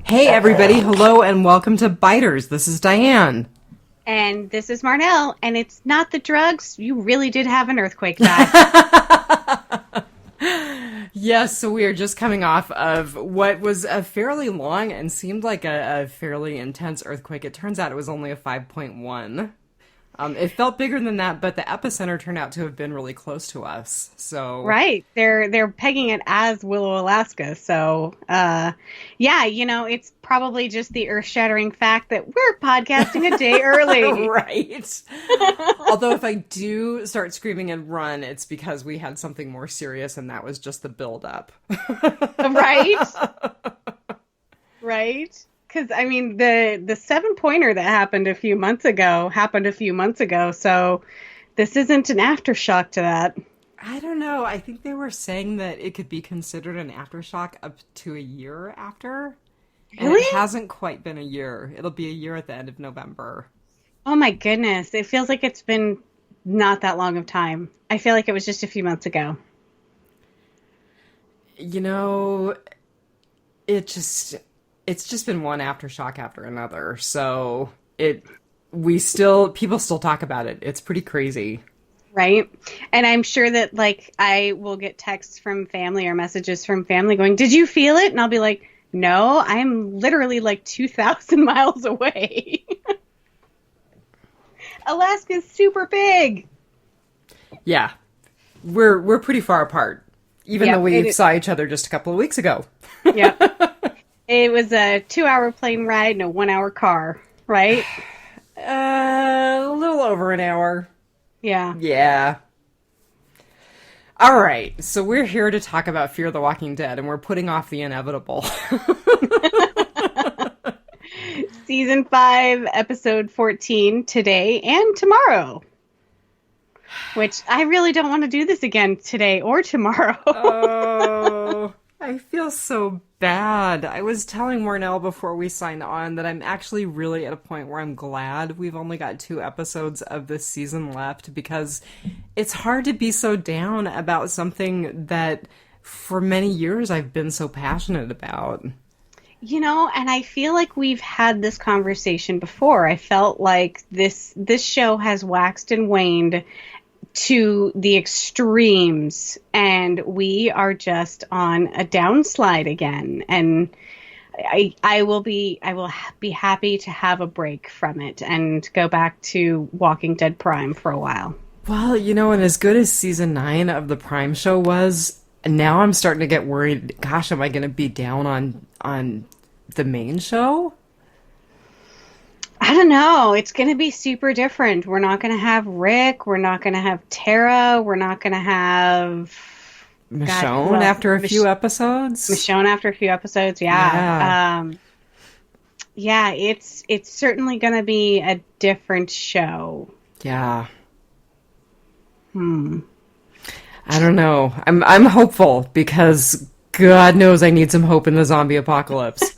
Hey everybody, hello and welcome to Biters. This is Diane. And this is Marnell, and it's not the drugs. You really did have an earthquake die. Yes, so we are just coming off of what was a fairly long and seemed like a fairly intense earthquake. It turns out it was only a 5.1. It felt bigger than that, but the epicenter turned out to have been really close to us. So Right. They're pegging it as Willow, Alaska. So, yeah, it's probably just the earth-shattering fact that we're podcasting a day early. Right. Although if I do start screaming and run, it's because we had something more serious, and that was just the build-up. Right? Right? Because, I mean, the 7-pointer that happened a few months ago, so this isn't an aftershock to that. I don't know. I think they were saying that it could be considered an aftershock up to a year after. And Really? it hasn't quite been a year. It'll be a year at the end of November. Oh my goodness. It feels like it's been not that long of time. I feel like it was just a few months ago. You know, it's just been one aftershock after another. So people still talk about it. It's pretty crazy. Right. And I'm sure that I will get texts from family or messages from family going, "Did you feel it?" And I'll be like, "No, I'm literally 2,000 miles away." Alaska's super big. Yeah. We're pretty far apart, even though we saw each other just a couple of weeks ago. Yeah. It was a 2-hour plane ride and a 1-hour car, right? A little over an hour. Yeah. Yeah. All right. So we're here to talk about Fear the Walking Dead, and we're putting off the inevitable. Season 5, episode 14, today and tomorrow. Which I really don't want to do this again today or tomorrow. Oh, I feel so bad. I was telling Marnell before we signed on that I'm actually really at a point where I'm glad we've only got 2 episodes of this season left, because it's hard to be so down about something that for many years I've been so passionate about. And I feel like we've had this conversation before. I felt like this show has waxed and waned to the extremes, and we are just on a downslide again. And I will be happy to have a break from it and go back to Walking Dead Prime for a while. Well, and as good as season 9 of the Prime show was, now I'm starting to get worried. Gosh, am I going to be down on the main show? I don't know. It's going to be super different. We're not going to have Rick. We're not going to have Tara. We're not going to have Michonne after a few episodes. Michonne after a few episodes, yeah. Yeah, it's certainly going to be a different show. Yeah. I don't know. I'm hopeful, because God knows I need some hope in the zombie apocalypse.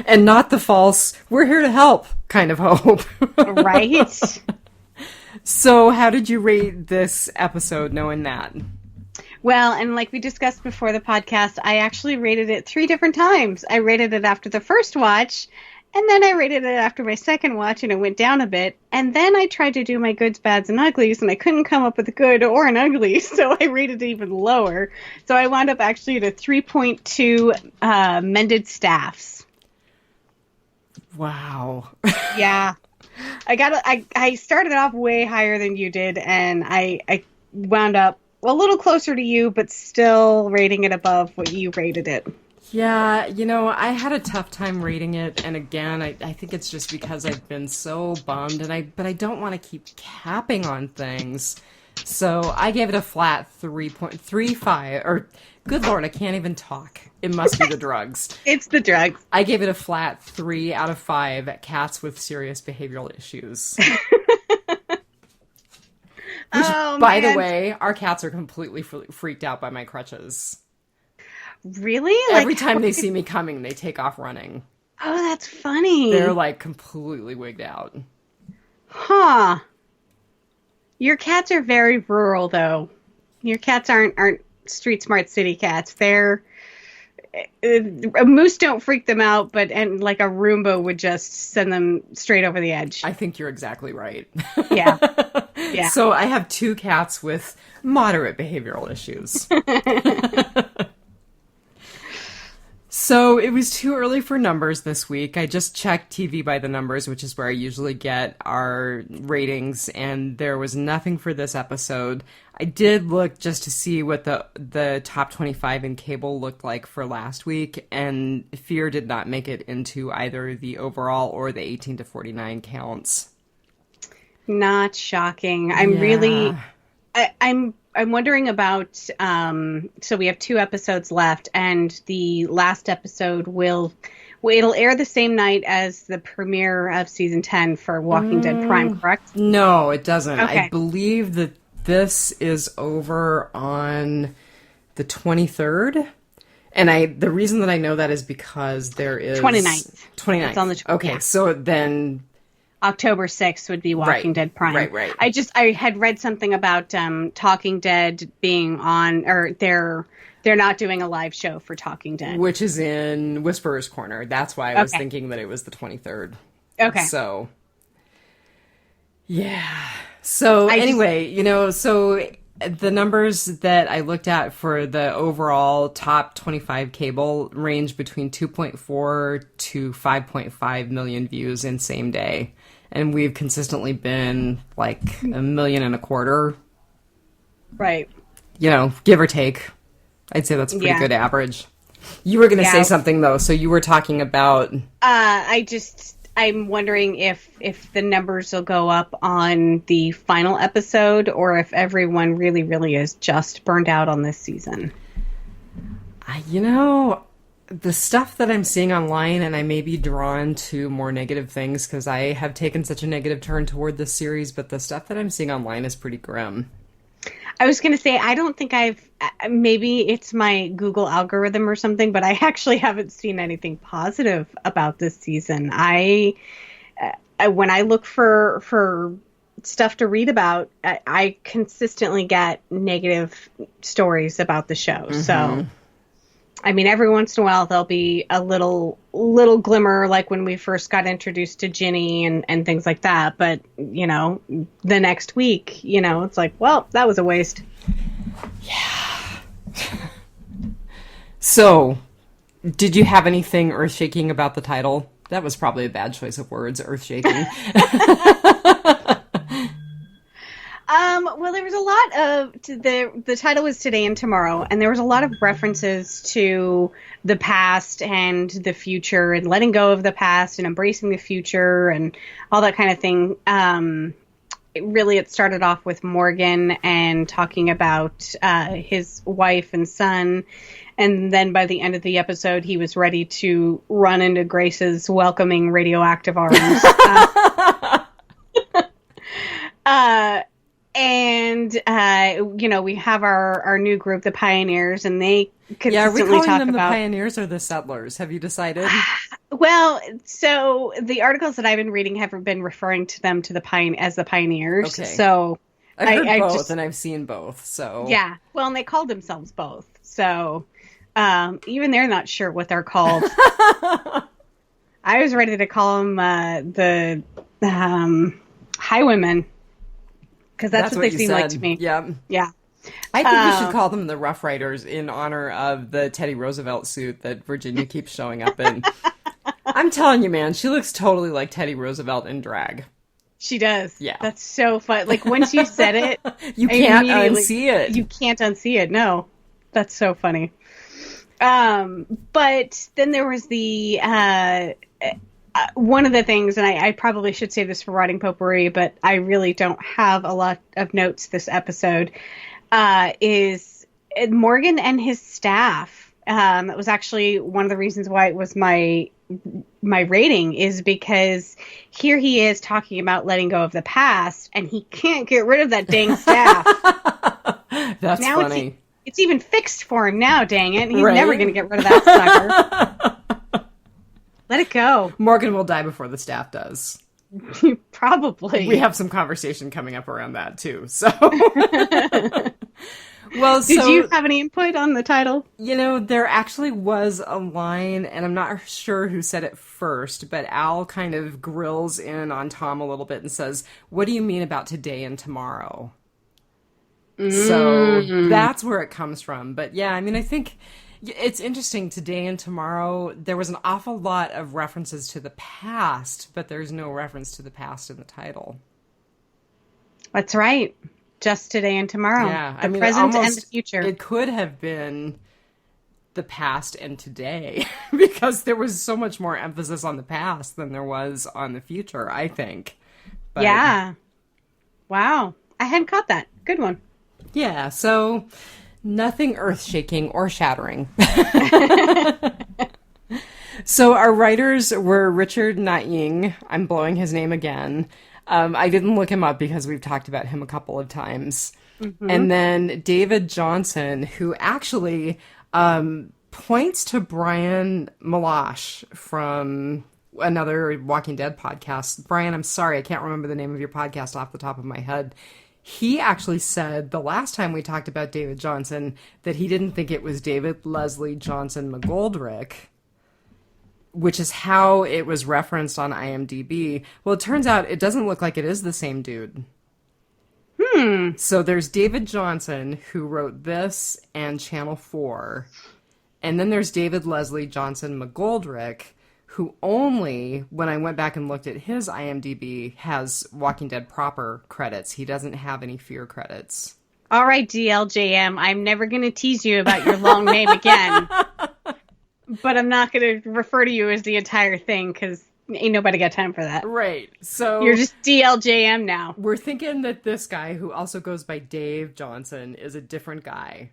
And not the false, we're here to help kind of hope. Right? So how did you rate this episode knowing that? Well, and like we discussed before the podcast, I actually rated it 3 different times. I rated it after the first watch, and then I rated it after my second watch, and it went down a bit. And then I tried to do my goods, bads, and uglies, and I couldn't come up with a good or an ugly, so I rated it even lower. So I wound up actually at a 3.2 mended staffs. Wow. Yeah. I started off way higher than you did, and I wound up a little closer to you, but still rating it above what you rated it. Yeah, I had a tough time rating it, and again, I think it's just because I've been so bummed, but I don't want to keep capping on things. So I gave it a flat 3.35, or Good Lord, I can't even talk. It must be the drugs. It's the drugs. I gave it a flat 3 out of 5 at cats with serious behavioral issues. Which, by the way, our cats are completely freaked out by my crutches. Really? Every time they see me coming, they take off running. Oh, that's funny. They're like completely wigged out. Huh. Your cats are very rural, though. Your cats aren't street smart city cats. They're a moose don't freak them out, and like a Roomba would just send them straight over the edge. I think you're exactly right. Yeah. Yeah. So I have 2 cats with moderate behavioral issues. So it was too early for numbers this week. I just checked TV by the numbers, which is where I usually get our ratings, and there was nothing for this episode. I did look just to see what the top 25 in cable looked like for last week, and Fear did not make it into either the overall or the 18 to 49 counts. Not shocking. I'm wondering about, so we have 2 episodes left, and the last episode it'll air the same night as the premiere of season 10 for Walking Dead Prime, correct? No, it doesn't. Okay. I believe that this is over on the 23rd. And the reason that I know that is because there is 29th. 29th. It's on the okay, yeah. So then October 6th would be Walking Dead Prime. Right. I had read something about Talking Dead being on, or they're not doing a live show for Talking Dead. Which is in Whisperer's Corner. That's why I was thinking that it was the 23rd. Okay. So, yeah. So anyway, so the numbers that I looked at for the overall top 25 cable range between 2.4 to 5.5 million views in same day. And we've consistently been like 1.25 million. Right. Give or take. I'd say that's a pretty good average. You were going to say something, though. So you were talking about... I'm wondering if the numbers will go up on the final episode, or if everyone really, really is just burned out on this season. The stuff that I'm seeing online, and I may be drawn to more negative things because I have taken such a negative turn toward this series, but the stuff that I'm seeing online is pretty grim. I was going to say, I don't think maybe it's my Google algorithm or something, but I actually haven't seen anything positive about this season. When I look for stuff to read about, I consistently get negative stories about the show. Mm-hmm. So, I mean, every once in a while there'll be a little glimmer, like when we first got introduced to Ginny and things like that. But, the next week, it's like, well, that was a waste. Yeah. So, did you have anything earth-shaking about the title? That was probably a bad choice of words, earth-shaking. Well, there was a lot of the title was Today and Tomorrow, and there was a lot of references to the past and the future, and letting go of the past and embracing the future and all that kind of thing. It started off with Morgan and talking about his wife and son, and then by the end of the episode, he was ready to run into Grace's welcoming radioactive arms. And we have our new group, the Pioneers, and they consistently are we calling talk them about the Pioneers or the Settlers? Have you decided? Well, so the articles that I've been reading have been referring to them as the Pioneers. Okay. So I've heard both, and I've seen both. So yeah, well, and they called themselves both. So even they're not sure what they're called. I was ready to call them the Highwaymen. Because that's what they seem like to me. Yeah. Yeah. I think we should call them the Rough Riders in honor of the Teddy Roosevelt suit that Virginia keeps showing up in. I'm telling you, man, she looks totally like Teddy Roosevelt in drag. She does. Yeah. That's so fun. Like, once you said it, you can't unsee it. You can't unsee it. No. That's so funny. But then there was the... one of the things, and I probably should say this for Rotting Potpourri, but I really don't have a lot of notes this episode, is Morgan and his staff. That was actually one of the reasons why it was my rating, is because here he is talking about letting go of the past, and he can't get rid of that dang staff. That's now funny. It's even fixed for him now, dang it. He's Right? never going to get rid of that sucker. Let it go. Morgan will die before the staff does. Probably. We have some conversation coming up around that, too. So, well, Did you have any input on the title? There actually was a line, and I'm not sure who said it first, but Al kind of grills in on Tom a little bit and says, "What do you mean about today and tomorrow?" So that's where it comes from. But yeah, I mean, I think it's interesting. Today and tomorrow, there was an awful lot of references to the past, but there's no reference to the past in the title. That's right. Just today and tomorrow. Yeah, the present and the future. It could have been the past and today because there was so much more emphasis on the past than there was on the future, I think. But, yeah. Wow. I hadn't caught that. Good one. Yeah, so nothing earth-shaking or shattering. So our writers were Richard Naing. I'm blowing his name again. I didn't look him up because we've talked about him a couple of times. Mm-hmm. And then David Johnson, who actually points to Brian Malash from another Walking Dead podcast. Brian, I'm sorry, I can't remember the name of your podcast off the top of my head. He actually said the last time we talked about David Johnson that he didn't think it was David Leslie Johnson McGoldrick, which is how it was referenced on IMDb. Well, it turns out it doesn't look like it is the same dude. So there's David Johnson, who wrote this and Channel 4. And then there's David Leslie Johnson McGoldrick, who only, when I went back and looked at his IMDb, has Walking Dead proper credits. He doesn't have any Fear credits. All right, DLJM, I'm never going to tease you about your long name again. But I'm not going to refer to you as the entire thing, because ain't nobody got time for that. Right. So you're just DLJM now. We're thinking that this guy, who also goes by Dave Johnson, is a different guy.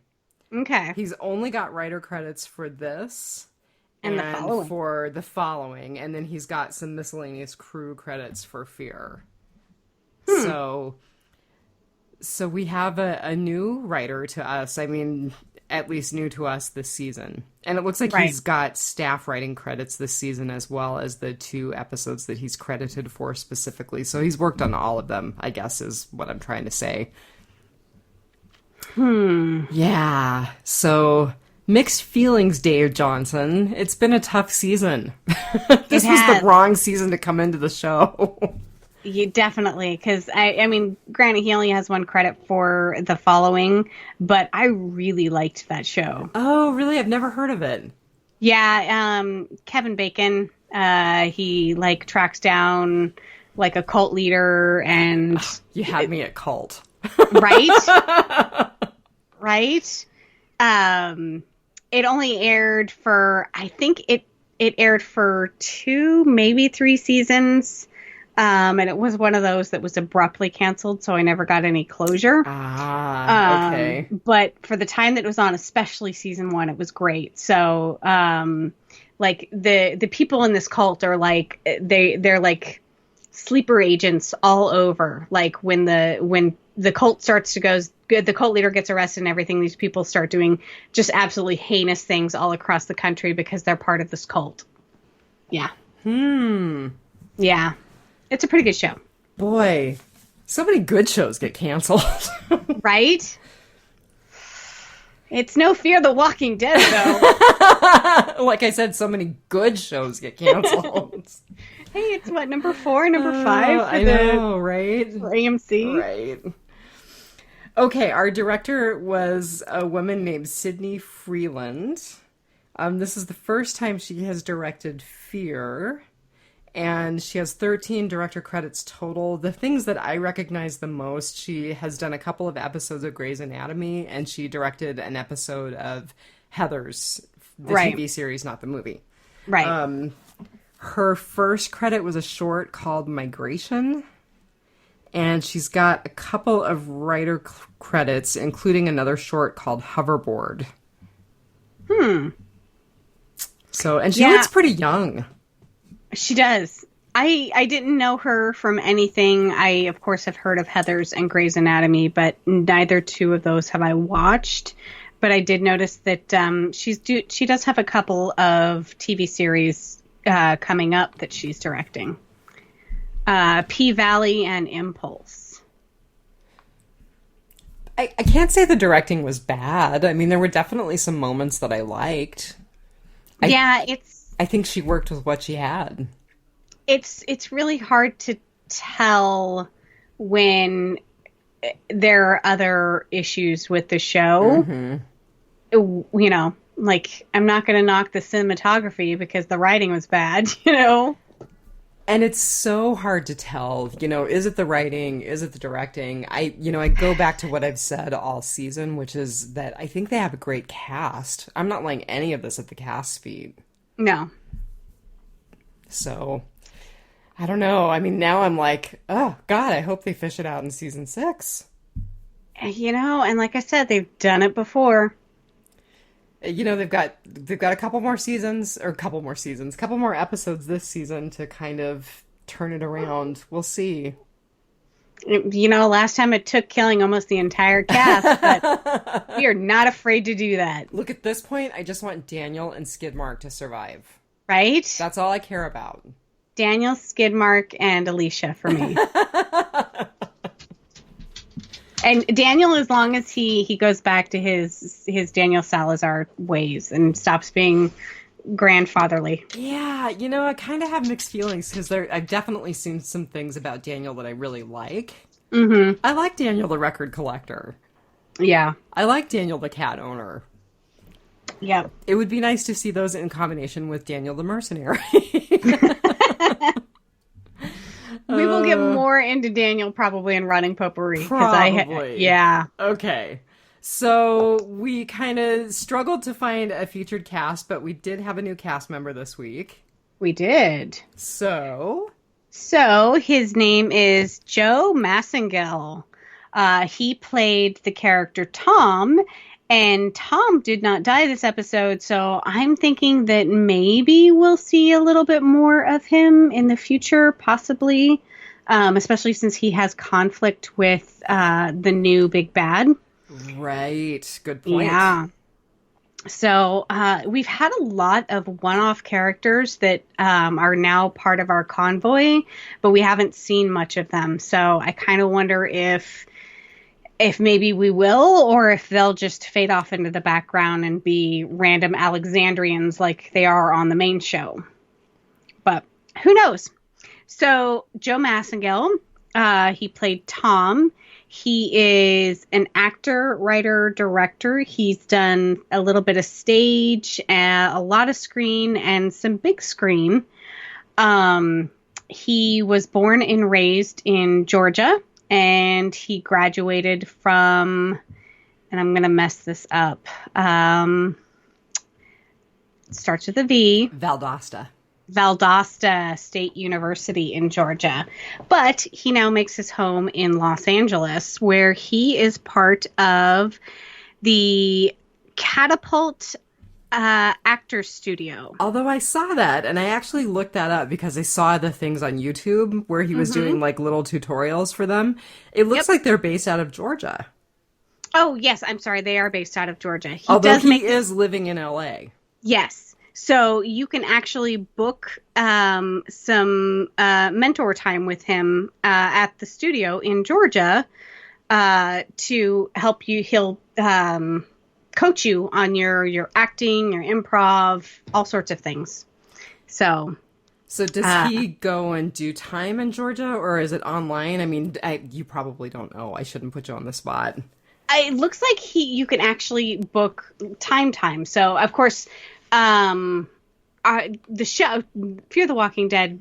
Okay. He's only got writer credits for this. And for the following, and then he's got some miscellaneous crew credits for Fear. So we have a new writer to us. I mean, at least new to us this season. And it looks like he's got staff writing credits this season as well as the 2 episodes that he's credited for specifically. So he's worked on all of them, I guess, is what I'm trying to say. Yeah. So mixed feelings, Dave Johnson. It's been a tough season. This was the wrong season to come into the show. You definitely, because I mean, granted, he only has 1 credit for the following, but I really liked that show. Oh, really? I've never heard of it. Yeah, Kevin Bacon. He tracks down a cult leader, and you had me at cult, right? Right. It only aired for, I think it aired for 2, maybe 3 seasons. And it was one of those that was abruptly canceled, so I never got any closure. Okay. But for the time that it was on, especially season 1, it was great. So, the people in this cult are they're like sleeper agents all over. Like when the cult starts to go, the cult leader gets arrested and everything, these people start doing just absolutely heinous things all across the country because they're part of this cult. Yeah. Yeah. It's a pretty good show. Boy, so many good shows get canceled. Right? It's no Fear the Walking Dead, though. Like I said, so many good shows get canceled. Hey, it's what, number 4, number 5? I know, right? For AMC? Right. Okay, our director was a woman named Sydney Freeland. This is the first time she has directed Fear. And she has 13 director credits total. The things that I recognize the most, she has done a couple of episodes of Grey's Anatomy, and she directed an episode of Heathers, the TV series, not the movie. Right. Her first credit was a short called Migration. And she's got a couple of writer credits, including another short called Hoverboard. So, and she looks pretty young. She does. I didn't know her from anything. I, of course, have heard of Heathers and Grey's Anatomy, but neither two of those have I watched. But I did notice that she does have a couple of TV series coming up that she's directing. P-Valley and Impulse. I can't say the directing was bad. I mean, there were definitely some moments that I liked. I think she worked with what she had. It's really hard to tell when there are other issues with the show. Mm-hmm. You know, like, I'm not going to knock the cinematography because the writing was bad, you know? And it's so hard to tell, you know, is it the writing? Is it the directing? I go back to what I've said all season, which is that I think they have a great cast. I'm not laying any of this at the cast's feet. No. So, I don't know. I mean, now I'm like, oh, God, I hope they fish it out in season 6. You know, and like I said, they've done it before. You know, they've got a couple more episodes this season to kind of turn it around. We'll see. You know, last time it took killing almost the entire cast, but we are not afraid to do that. Look, at this point, I just want Daniel and Skidmark to survive. Right? That's all I care about. Daniel, Skidmark, and Alicia for me. And Daniel, as long as he goes back to his Daniel Salazar ways and stops being grandfatherly. Yeah, you know, I kind of have mixed feelings because I've definitely seen some things about Daniel that I really like. Mm-hmm. I like Daniel the record collector. Yeah. I like Daniel the cat owner. Yeah. It would be nice to see those in combination with Daniel the mercenary. We will get more into Daniel probably in Running Potpourri. Probably. Yeah. Okay. So we kind of struggled to find a featured cast, but we did have a new cast member this week. We did. So his name is Joe Massengale. He played the character Tom, and Tom did not die this episode, so I'm thinking that maybe we'll see a little bit more of him in the future, possibly, especially since he has conflict with the new big bad. Right. Good point. Yeah. So we've had a lot of one-off characters that are now part of our convoy, but we haven't seen much of them. So I kind of wonder if maybe we will, or if they'll just fade off into the background and be random Alexandrians like they are on the main show. But who knows? So Joe Massengale, he played Tom. He is an actor, writer, director. He's done a little bit of stage, a lot of screen, and some big screen. He was born and raised in Georgia. And he graduated from, and I'm going to mess this up, starts with a V. Valdosta State University in Georgia. But he now makes his home in Los Angeles, where he is part of the Catapult actor studio. Although I saw that, and I actually looked that up because I saw the things on YouTube where he was doing like little tutorials for them. It looks like they're based out of Georgia. Oh, yes. I'm sorry. They are based out of Georgia. Although he is living in LA. Yes. So you can actually book some mentor time with him at the studio in Georgia to help you. He'll coach you on your acting, your improv, all sorts of things. So does he go and do time in Georgia, or is it online? I mean, you probably don't know. I shouldn't put you on the spot. It looks like you can actually book time. So, of course, the show, Fear the Walking Dead,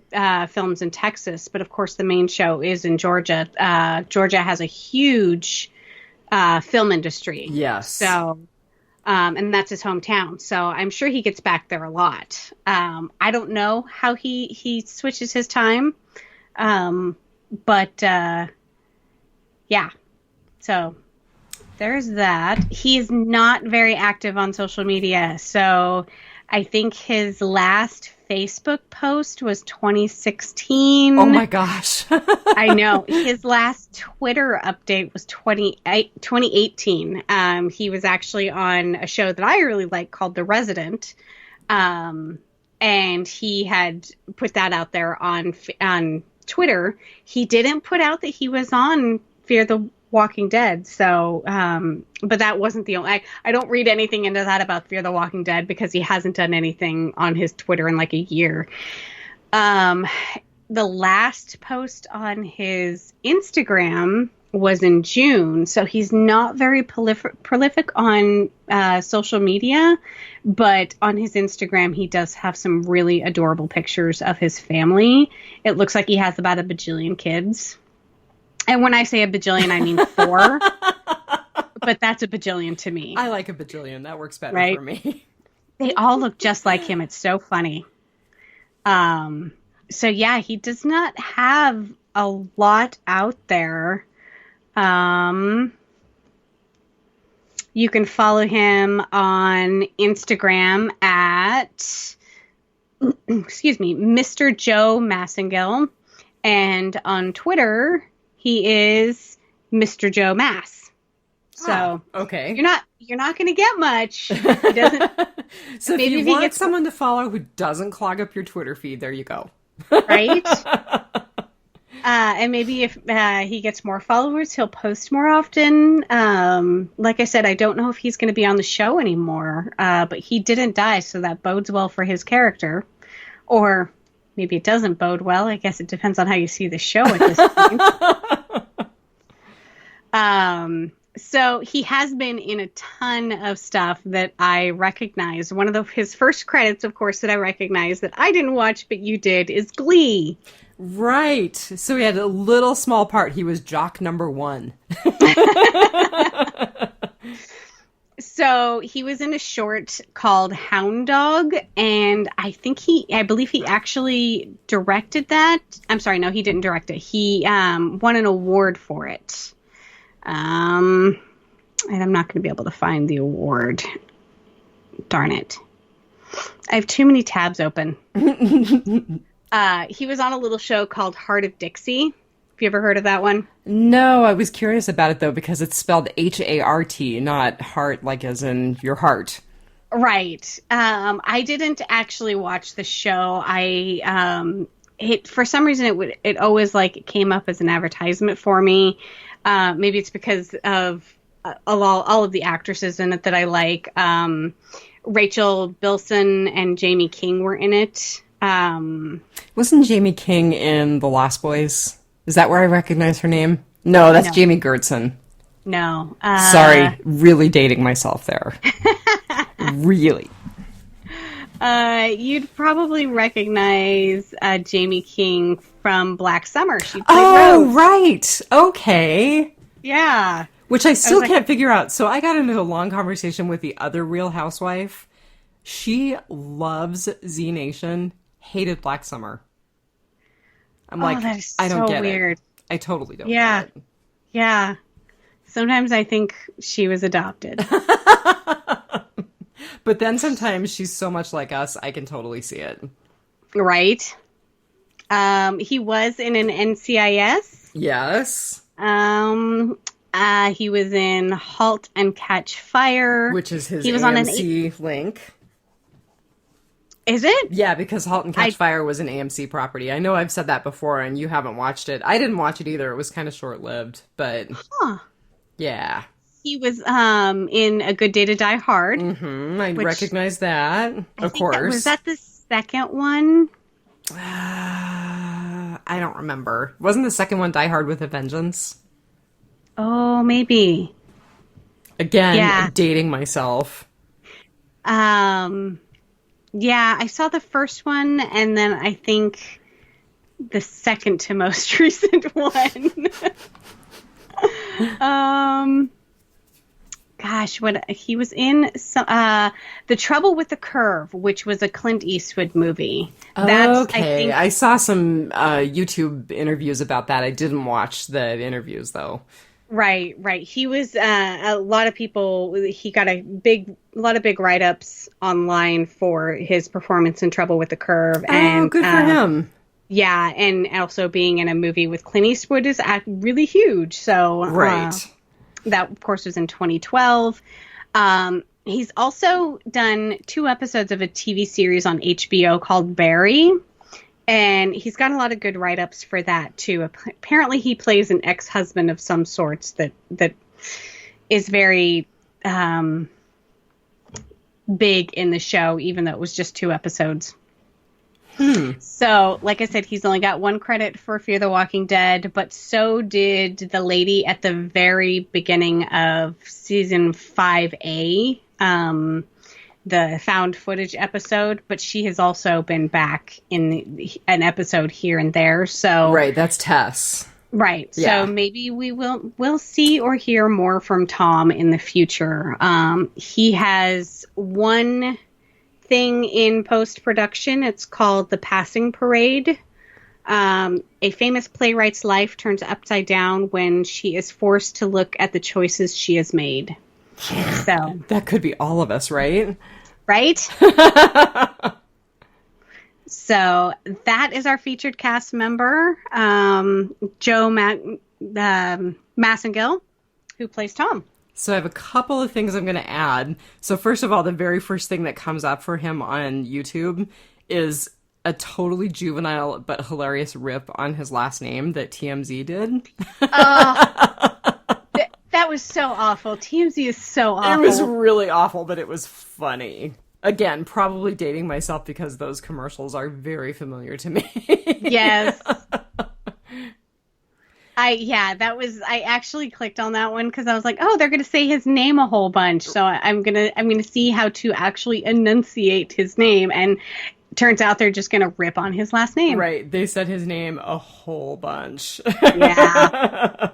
films in Texas, but of course the main show is in Georgia. Georgia has a huge film industry. Yes. So... and that's his hometown. So I'm sure he gets back there a lot. I don't know how he switches his time. But Yeah. So there's that. He is not very active on social media. So I think his last Facebook post was 2016. Oh my gosh. I know. His last Twitter update was 2018. He was actually on a show that I really like called The Resident. And he had put that out there on Twitter. He didn't put out that he was on Fear the Walking Dead. So, but that wasn't the only. I don't read anything into that about Fear the Walking Dead because he hasn't done anything on his Twitter in like a year. The last post on his Instagram was in June, so he's not very prolific on social media, but on his Instagram he does have some really adorable pictures of his family. It looks like he has about a bajillion kids. And when I say a bajillion, I mean 4. But that's a bajillion to me. I like a bajillion. That works better right? for me. They all look just like him. It's so funny. So yeah, he does not have a lot out there. You can follow him on Instagram at, excuse me, Mr. Joe Massengill. And on Twitter, he is Mr. Joe Mass. So okay, you're not going to get much. He doesn't. So if you want someone to follow who doesn't clog up your Twitter feed, there you go. Right? And maybe if he gets more followers, he'll post more often. Like I said, I don't know if he's going to be on the show anymore, but he didn't die, so that bodes well for his character. Or maybe it doesn't bode well. I guess it depends on how you see the show at this point. So he has been in a ton of stuff that I recognize. One of his first credits, of course, that I recognize that I didn't watch, but you did, is Glee. Right. So he had a little small part. He was jock number 1. So he was in a short called Hound Dog, and I believe he actually directed that. I'm sorry, no, he didn't direct it. He won an award for it. And I'm not going to be able to find the award. Darn it. I have too many tabs open. He was on a little show called Heart of Dixie. Have you ever heard of that one? No, I was curious about it, though, because it's spelled Hart, not heart, like as in your heart. Right. I didn't actually watch the show. For some reason, it always like came up as an advertisement for me. Maybe it's because of all of the actresses in it that I like. Rachel Bilson and Jamie King were in it. Wasn't Jamie King in The Lost Boys? Is that where I recognize her name? No, that's Jamie Gertson. No. Sorry, really dating myself there. Really. You'd probably recognize Jamie King from Black Summer. She played Rose. Right. Okay. Yeah. Which I still can't figure out. So I got into a long conversation with the other Real Housewife. She loves Z Nation, hated Black Summer. I'm like, that is I don't so get weird. it. I totally don't get it. Yeah. Sometimes I think she was adopted. But then sometimes she's so much like us, I can totally see it. Right. He was in an NCIS. Yes. He was in *Halt and Catch Fire*, which is his he was AMC link. Is it? Yeah, because *Halt and Catch Fire* was an AMC property. I know I've said that before, and you haven't watched it. I didn't watch it either. It was kind of short-lived, but yeah. He was in *A Good Day to Die Hard*. Mm-hmm. I recognize that, of course. Was that the second one? I don't remember. Wasn't the second one *Die Hard with a Vengeance*? Oh, maybe. Again, dating myself. Yeah, I saw the first one, and then I think the second to most recent one. Gosh, he was in The Trouble with the Curve, which was a Clint Eastwood movie. I saw some YouTube interviews about that. I didn't watch the interviews, though. Right. He was a lot of people. He got lot of big write-ups online for his performance in Trouble with the Curve, Oh, and good for him. yeah, and also being in a movie with Clint Eastwood is really huge. So Right. that, of course, was in 2012. He's also done 2 episodes of a TV series on HBO called Barry. And he's got a lot of good write-ups for that, too. Apparently, he plays an ex-husband of some sorts that is very big in the show, even though it was just 2 episodes. So, like I said, he's only got 1 credit for Fear the Walking Dead, but so did the lady at the very beginning of season 5A. The found footage episode, but she has also been back in an episode here and there. So Right, that's Tess. right. Yeah. So maybe we'll see or hear more from Tom in the future. He has one thing in post-production. It's called The Passing Parade. A famous playwright's life turns upside down when she is forced to look at the choices she has made. So That could be all of us, right? right? So that is our featured cast member, Joe Massengill, who plays Tom. So I have a couple of things I'm going to add. So first of all, the very first thing that comes up for him on YouTube is a totally juvenile but hilarious rip on his last name that TMZ did. That was so awful. TMZ is so awful. It was really awful, but it was funny. Again, probably dating myself because those commercials are very familiar to me. Yes. I actually clicked on that one because I was like, oh, they're going to say his name a whole bunch. So I'm going to see how to actually enunciate his name. And turns out they're just going to rip on his last name. Right. They said his name a whole bunch. Yeah.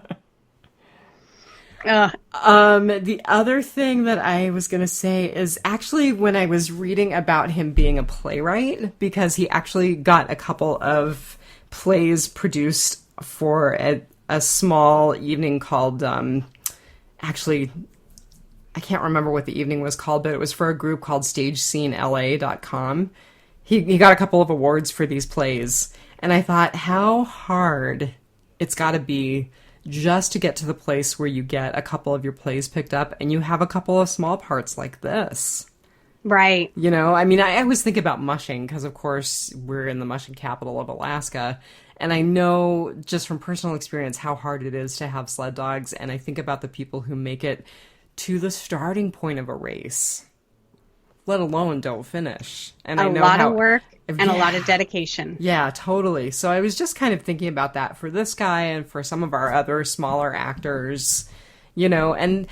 The other thing that I was going to say is actually when I was reading about him being a playwright, because he actually got a couple of plays produced for a small evening called, actually, I can't remember what the evening was called, but it was for a group called StageSceneLA.com. He got a couple of awards for these plays, and I thought how hard it's got to be just to get to the place where you get a couple of your plays picked up and you have a couple of small parts like this. Right. You know, I mean, I always think about mushing because, of course, we're in the mushing capital of Alaska. And I know just from personal experience how hard it is to have sled dogs. And I think about the people who make it to the starting point of a race, let alone don't finish. And I know a lot of work and a lot of dedication. Yeah, totally. So I was just kind of thinking about that for this guy and for some of our other smaller actors, you know, and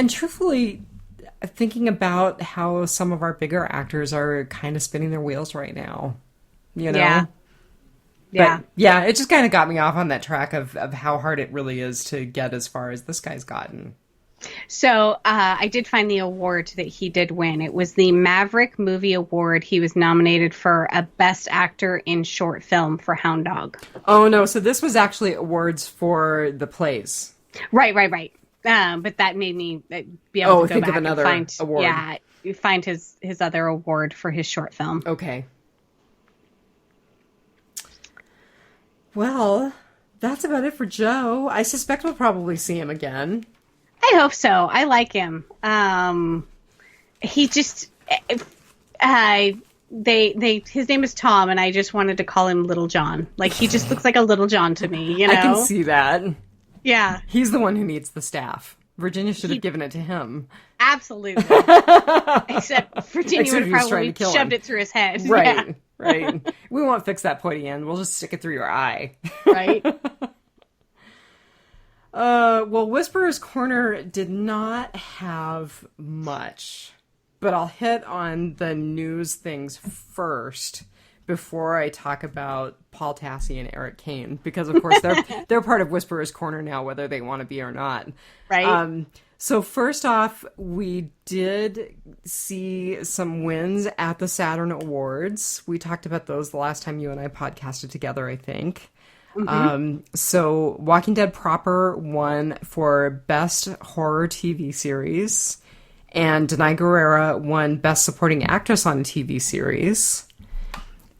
truthfully thinking about how some of our bigger actors are kind of spinning their wheels right now, you know? Yeah. But yeah, it just kind of got me off on that track of how hard it really is to get as far as this guy's gotten. So I did find the award that he did win. It was the Maverick Movie Award. He was nominated for a Best Actor in Short Film for Hound Dog. Oh, no. So this was actually awards for the plays. Right. But that made me be able to go think back of another and find award. Yeah, find his other award for his short film. Okay. Well, that's about it for Joe. I suspect we'll probably see him again. I hope so. I like him. He just, his name is Tom, and I just wanted to call him Little John. Like, he just looks like a Little John to me, you know? I can see that. Yeah. He's the one who needs the staff. Virginia should have given it to him. Absolutely. Except Virginia would probably shoved it through his head. Right, Yeah. right. We won't fix that pointy end. We'll just stick it through your eye. Right. Well, Whisperer's Corner did not have much, but I'll hit on the news things first before I talk about Paul Tassi and Eric Kane, because of course they're part of Whisperer's Corner now, whether they want to be or not. Right. So first off, we did see some wins at the Saturn Awards. We talked about those the last time you and I podcasted together, I think. So Walking Dead proper won for Best Horror TV Series, and Denai Guerrera won Best Supporting Actress on a TV Series.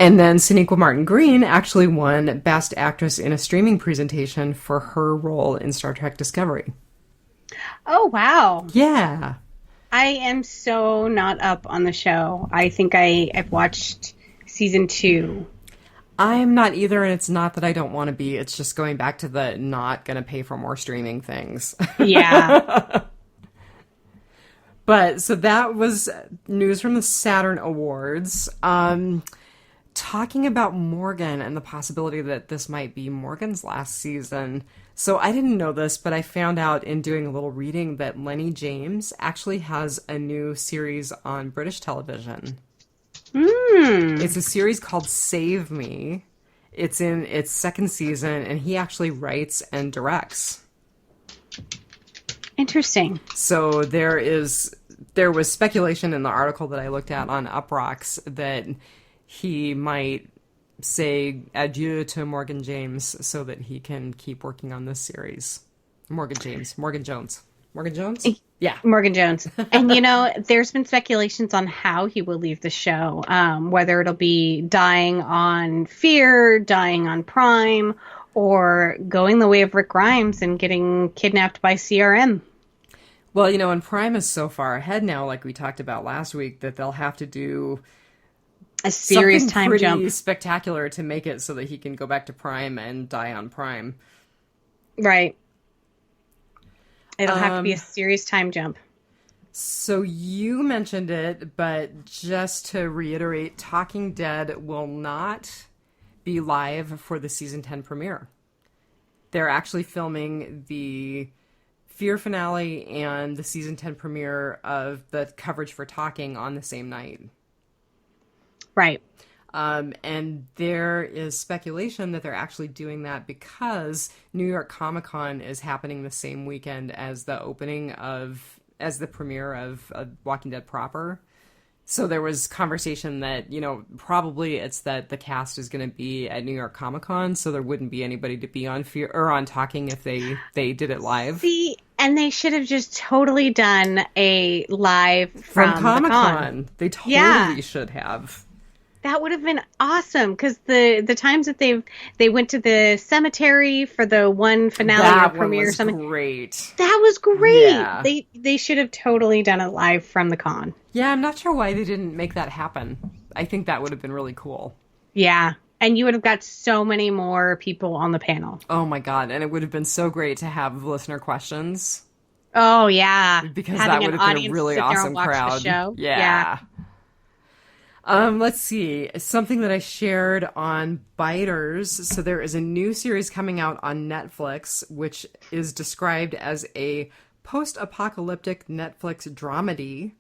And then Sonequa Martin Green actually won Best Actress in a Streaming Presentation for her role in Star Trek Discovery. Oh, wow. Yeah. I am so not up on the show. I think I've watched season 2. I'm not either, and it's not that I don't want to be. It's just going back to the not going to pay for more streaming things. Yeah. But, so that was news from the Saturn Awards. Talking about Morgan and the possibility that this might be Morgan's last season. So I didn't know this, but I found out in doing a little reading that Lenny James actually has a new series on British television. It's a series called Save Me. It's in its second season, and he actually writes and directs. Interesting. So there was speculation in the article that I looked at on Uprocks that he might say adieu to Morgan James so that he can keep working on this series. Morgan Jones. Morgan Jones? Yeah. Morgan Jones. And, there's been speculations on how he will leave the show, whether it'll be dying on Fear, dying on Prime, or going the way of Rick Grimes and getting kidnapped by CRM. Well, and Prime is so far ahead now, like we talked about last week, that they'll have to do a serious time pretty jump. Spectacular to make it so that he can go back to Prime and die on Prime. Right. It'll have to be a serious time jump. So you mentioned it, but just to reiterate, Talking Dead will not be live for the season 10 premiere. They're actually filming the Fear finale and the season 10 premiere of the coverage for Talking on the same night. Right. And there is speculation that they're actually doing that because New York Comic Con is happening the same weekend as the premiere of Walking Dead proper. So there was conversation that, probably it's that the cast is going to be at New York Comic Con, so there wouldn't be anybody to be on Fear or on Talking if they did it live. See, and they should have just totally done a live from Comic Con. Con. They totally should have. That would have been awesome because the times that they went to the cemetery for the one finale or premiere or something. Great. That was great. Yeah. They should have totally done it live from the con. Yeah, I'm not sure why they didn't make that happen. I think that would have been really cool. Yeah, and you would have got so many more people on the panel. Oh my god, and it would have been so great to have listener questions. Oh yeah, because that would have been a really awesome crowd. Yeah. Let's see. Something that I shared on Biters. So there is a new series coming out on Netflix, which is described as a post-apocalyptic Netflix dramedy.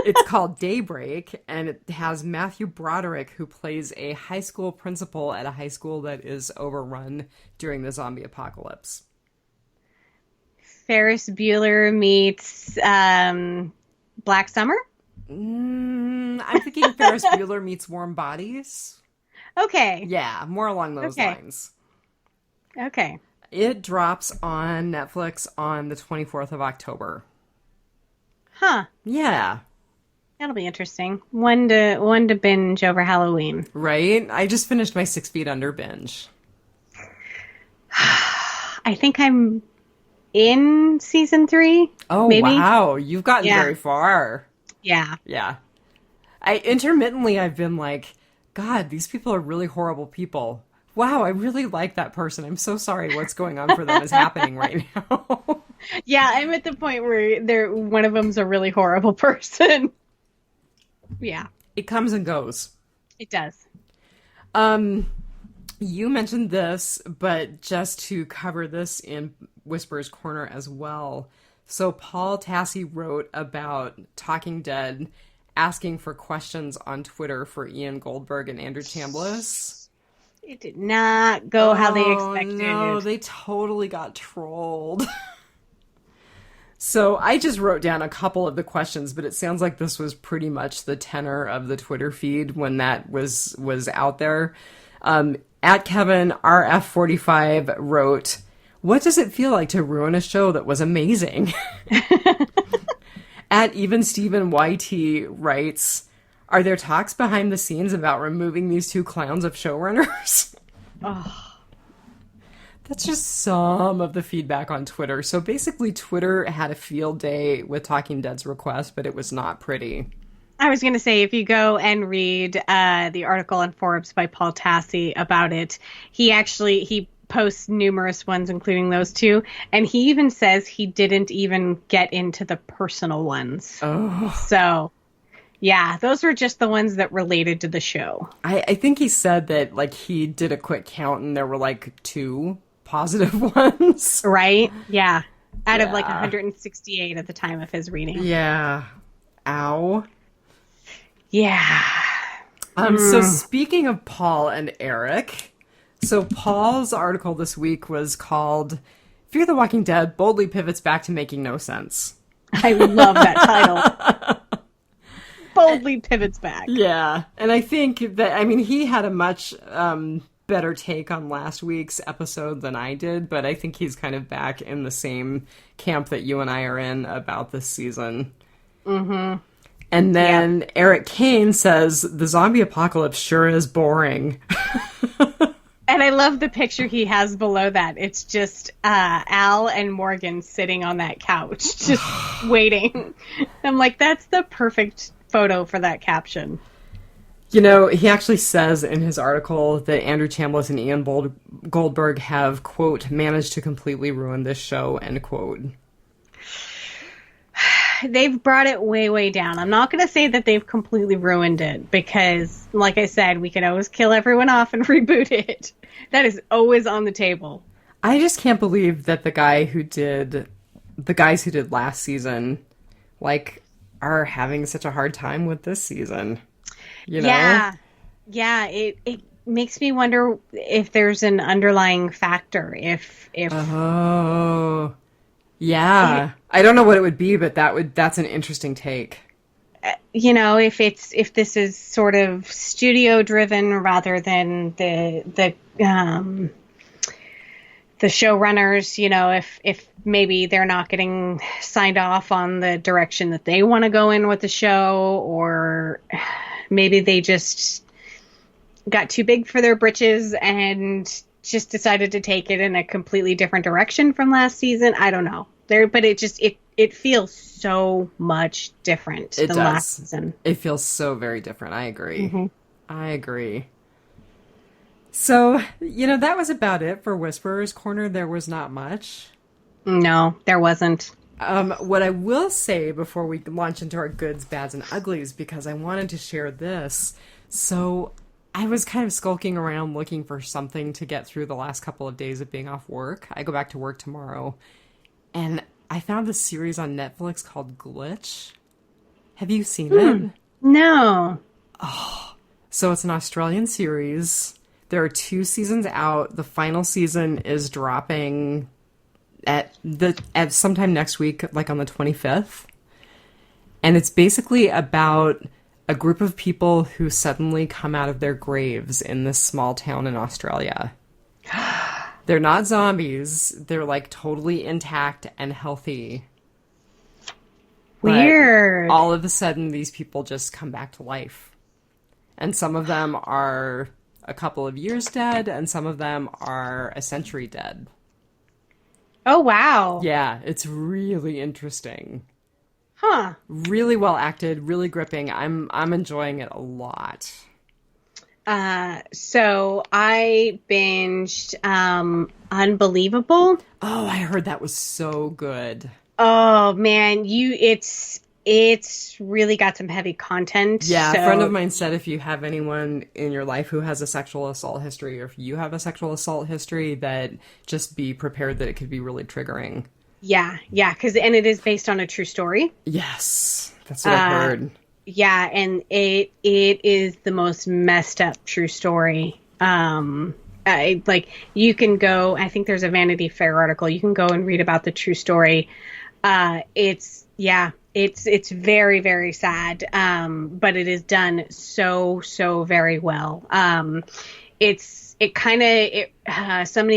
It's called Daybreak, and it has Matthew Broderick, who plays a high school principal at a high school that is overrun during the zombie apocalypse. Ferris Bueller meets Black Summer? I'm thinking Ferris Bueller meets Warm Bodies. Okay. Yeah, more along those lines. Okay. It drops on Netflix on the 24th of October. Huh. Yeah. That'll be interesting. One to binge over Halloween. Right? I just finished my 6 Feet Under binge. I think I'm in season 3. Oh, maybe? Wow. You've gotten very far. Yeah. Yeah. I've been like, God, these people are really horrible people. Wow, I really like that person. I'm so sorry what's going on for them is happening right now. Yeah, I'm at the point where one of them's a really horrible person. Yeah. It comes and goes. It does. You mentioned this, but just to cover this in Whisper's Corner as well. So Paul Tassi wrote about Talking Dead asking for questions on Twitter for Ian Goldberg and Andrew Chambliss. It did not go how they expected. No, they totally got trolled. So I just wrote down a couple of the questions, but it sounds like this was pretty much the tenor of the Twitter feed when that was out there. At Kevin RF45 wrote, "What does it feel like to ruin a show that was amazing?" At Even Steven YT writes, "Are there talks behind the scenes about removing these two clowns of showrunners?" Oh. That's just some of the feedback on Twitter. So basically, Twitter had a field day with Talking Dead's request, but it was not pretty. I was going to say, if you go and read the article on Forbes by Paul Tassi about it, he posts numerous ones, including those two, and he even says he didn't even get into the personal ones. Oh. So, yeah, those were just the ones that related to the show. I think he said that, like, he did a quick count and there were, like, 2 positive ones. Right? Yeah. Out of, like, 168 at the time of his reading. Yeah. Ow. Yeah. So speaking of Paul and Eric, so Paul's article this week was called "Fear the Walking Dead boldly pivots back to making no sense." I love that title. Boldly pivots back. Yeah. And I think that, I mean, he had a much better take on last week's episode than I did, but I think he's kind of back in the same camp that you and I are in about this season. Mm-hmm. And then Eric Kane says, "The zombie apocalypse sure is boring." And I love the picture he has below that. It's just Al and Morgan sitting on that couch, just waiting. I'm like, that's the perfect photo for that caption. You know, he actually says in his article that Andrew Chambliss and Ian Goldberg have, quote, "managed to completely ruin this show," end quote. They've brought it way, way down. I'm not going to say that they've completely ruined it because, like I said, we can always kill everyone off and reboot it. That is always on the table. I just can't believe that the guys who did last season, like, are having such a hard time with this season. You know? Yeah. It makes me wonder if there's an underlying factor. If oh. Yeah. I don't know what it would be, but that's an interesting take. You know, if this is sort of studio driven rather than the showrunners, you know, if maybe they're not getting signed off on the direction that they want to go in with the show, or maybe they just got too big for their britches and just decided to take it in a completely different direction from last season. I don't know. But it feels so much different than last season. It feels so very different. I agree. Mm-hmm. I agree. So, you know, that was about it for Whisperer's Corner. There was not much. No, there wasn't. What I will say before we launch into our goods, bads, and uglies, because I wanted to share this. So I was kind of skulking around looking for something to get through the last couple of days of being off work. I go back to work tomorrow. And I found this series on Netflix called Glitch. Have you seen it? No. Oh, so it's an Australian series. There are 2 seasons out. The final season is dropping at sometime next week, like on the 25th. And it's basically about a group of people who suddenly come out of their graves in this small town in Australia. They're not zombies. They're, like, totally intact and healthy. Weird. But all of a sudden, these people just come back to life. And some of them are a couple of years dead, and some of them are a century dead. Oh, wow. Yeah, it's really interesting. Huh. Really well acted, really gripping. I'm enjoying it a lot. So I binged Unbelievable. Oh, I heard that was so good. Oh man, it's really got some heavy content. Yeah, so... a friend of mine said if you have anyone in your life who has a sexual assault history, or if you have a sexual assault history, that just be prepared that it could be really triggering. Yeah, and it is based on a true story. Yes, that's what I heard. Yeah, and it is the most messed up true story. Like you can go, I think there's a Vanity Fair article. You can go and read about the true story. It's very, very sad. But it is done so very well. somebody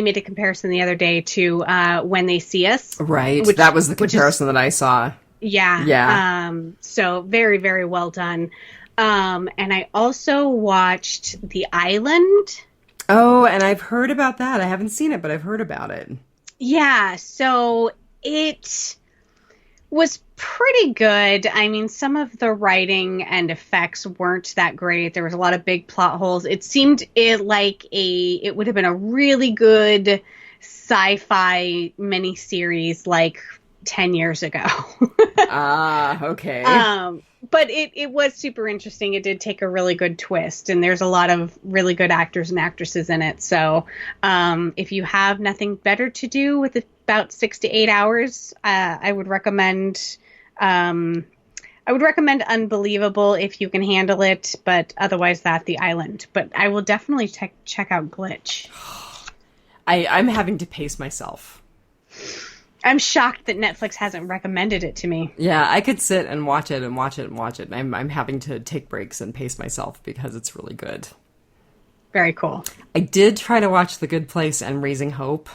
made a comparison the other day to When They See Us. Right. That was the comparison that I saw. Yeah. Yeah. So very, very well done. And I also watched The Island. Oh, and I've heard about that. I haven't seen it, but I've heard about it. Yeah. So it was pretty good. I mean, some of the writing and effects weren't that great. There was a lot of big plot holes. It seemed it would have been a really good sci-fi miniseries like 10 years ago. Okay. But it was super interesting. It did take a really good twist, and there's a lot of really good actors and actresses in it. So if you have nothing better to do with about 6 to 8 hours, I would recommend Unbelievable if you can handle it, but otherwise The Island. But I will definitely check out Glitch. I'm having to pace myself. I'm shocked that Netflix hasn't recommended it to me. Yeah, I could sit and watch it and watch it and watch it. I'm having to take breaks and pace myself because it's really good. Very cool. I did try to watch The Good Place and Raising Hope.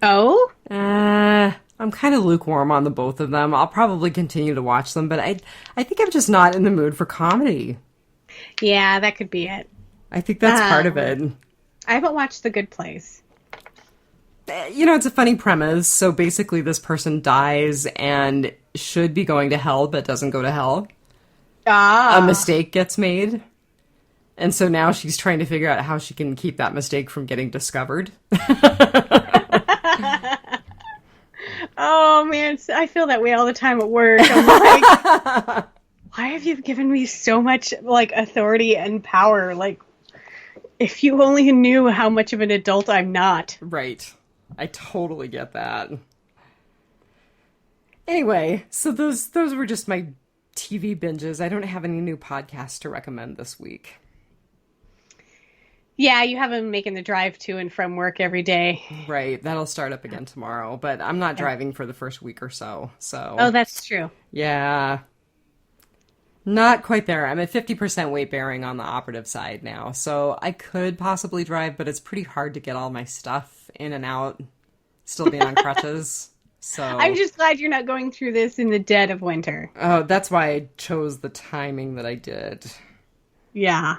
Oh? I'm kind of lukewarm on the both of them. I'll probably continue to watch them, but I think I'm just not in the mood for comedy. Yeah, that could be it. I think that's part of it. I haven't watched The Good Place. You know, it's a funny premise. So basically this person dies and should be going to hell, but doesn't go to hell. A mistake gets made. And so now she's trying to figure out how she can keep that mistake from getting discovered. Oh, man. I feel that way all the time at work. I'm like, why have you given me so much, authority and power? If you only knew how much of an adult I'm not. Right. I totally get that. Anyway, so those were just my TV binges. I don't have any new podcasts to recommend this week. Yeah, you have them making the drive to and from work every day. Right. That'll start up again tomorrow, but I'm not driving for the first week or so. Oh, that's true. Yeah. Not quite there. I'm at 50% weight bearing on the operative side now, so I could possibly drive, but it's pretty hard to get all my stuff in and out, still being on crutches. So I'm just glad you're not going through this in the dead of winter. Oh, that's why I chose the timing that I did. Yeah.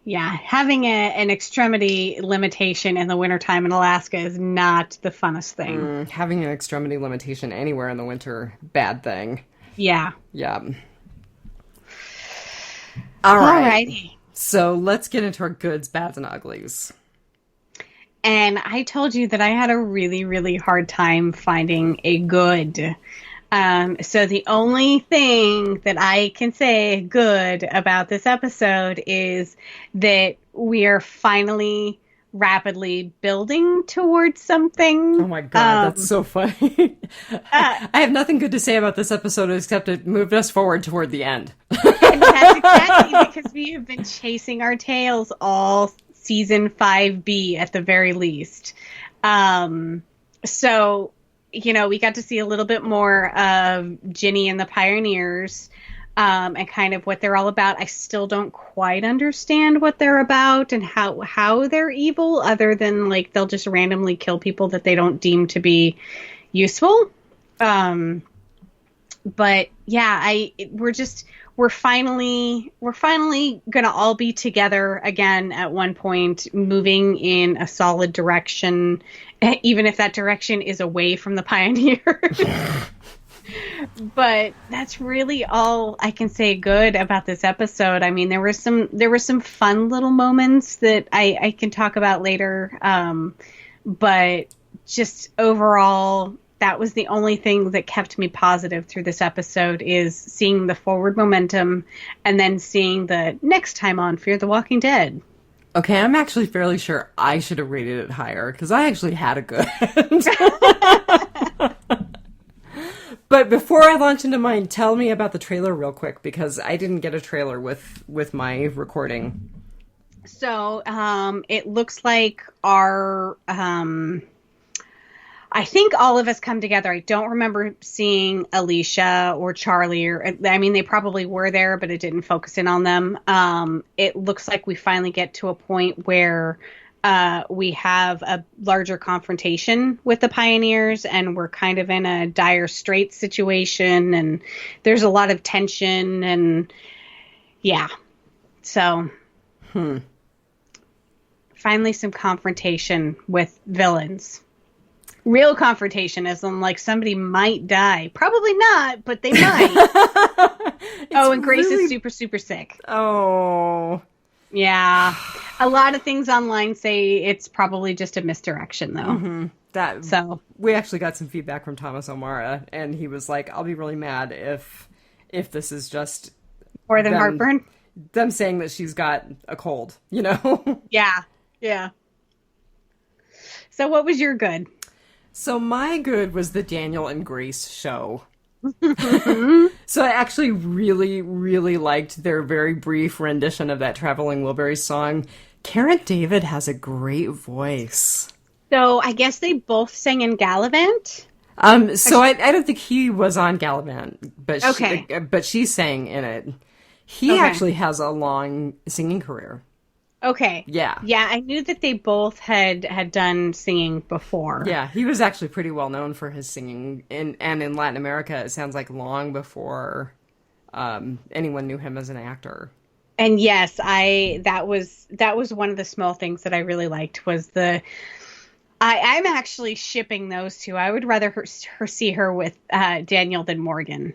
Yeah, having an extremity limitation in the wintertime in Alaska is not the funnest thing. Having an extremity limitation anywhere in the winter, bad thing. Yeah. Yeah. All right. Alrighty. So let's get into our goods, bads, and uglies. And I told you that I had a really, really hard time finding a good. So the only thing that I can say good about this episode is that we are finally rapidly building towards something. Oh my God, that's so funny. I have nothing good to say about this episode except it moved us forward toward the end. And that's exactly because we have been chasing our tails all season 5B at the very least. So, we got to see a little bit more of Ginny and the Pioneers, and kind of what they're all about. I still don't quite understand what they're about and how they're evil, other than they'll just randomly kill people that they don't deem to be useful. But yeah, we're finally gonna all be together again at one point, moving in a solid direction, even if that direction is away from the Pioneers. But that's really all I can say good about this episode. I mean, there were some fun little moments that I can talk about later. But just overall, that was the only thing that kept me positive through this episode, is seeing the forward momentum and then seeing the next time on Fear the Walking Dead. Okay, I'm actually fairly sure I should have rated it higher, because I actually had a good. But before I launch into mine, tell me about the trailer real quick, because I didn't get a trailer with my recording. So, it looks like our I think all of us come together. I don't remember seeing Alicia or Charlie, or I mean, they probably were there, but it didn't focus in on them. It looks like we finally get to a point where we have a larger confrontation with the pioneers, and we're kind of in a dire straits situation, and there's a lot of tension, and yeah. So, finally some confrontation with villains. Real confrontation, as in, like, somebody might die. Probably not, but they might. And Grace is super, super sick. Oh. Yeah. A lot of things online say it's probably just a misdirection, though. So we actually got some feedback from Thomas O'Mara, and he was like, I'll be really mad if this is just... More than heartburn? Them saying that she's got a cold, you know? Yeah. So what was your good? So my good was the Daniel and Grace show. So I actually really, really liked their very brief rendition of that Traveling Wilburys song. Karen David has a great voice. So I guess they both sang in Gallivant? So I don't think he was on Gallivant, but she sang in it. He actually has a long singing career. Okay. Yeah. Yeah, I knew that they both had done singing before. Yeah, he was actually pretty well known for his singing, and in Latin America, it sounds like long before anyone knew him as an actor. And yes, that was one of the small things that I really liked was I'm actually shipping those two. I would rather her see her with Daniel than Morgan.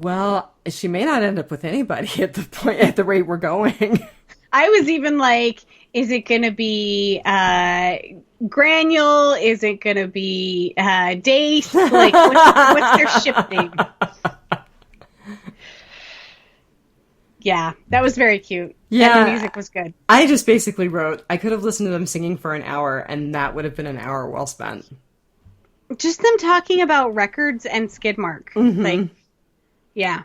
Well, she may not end up with anybody at the rate we're going. I was even like, is it going to be Granule? Is it going to be Dace? Like, what's their ship name? Yeah, that was very cute. Yeah. And the music was good. I just basically wrote, I could have listened to them singing for an hour, and that would have been an hour well spent. Just them talking about records and Skidmark. Like, yeah.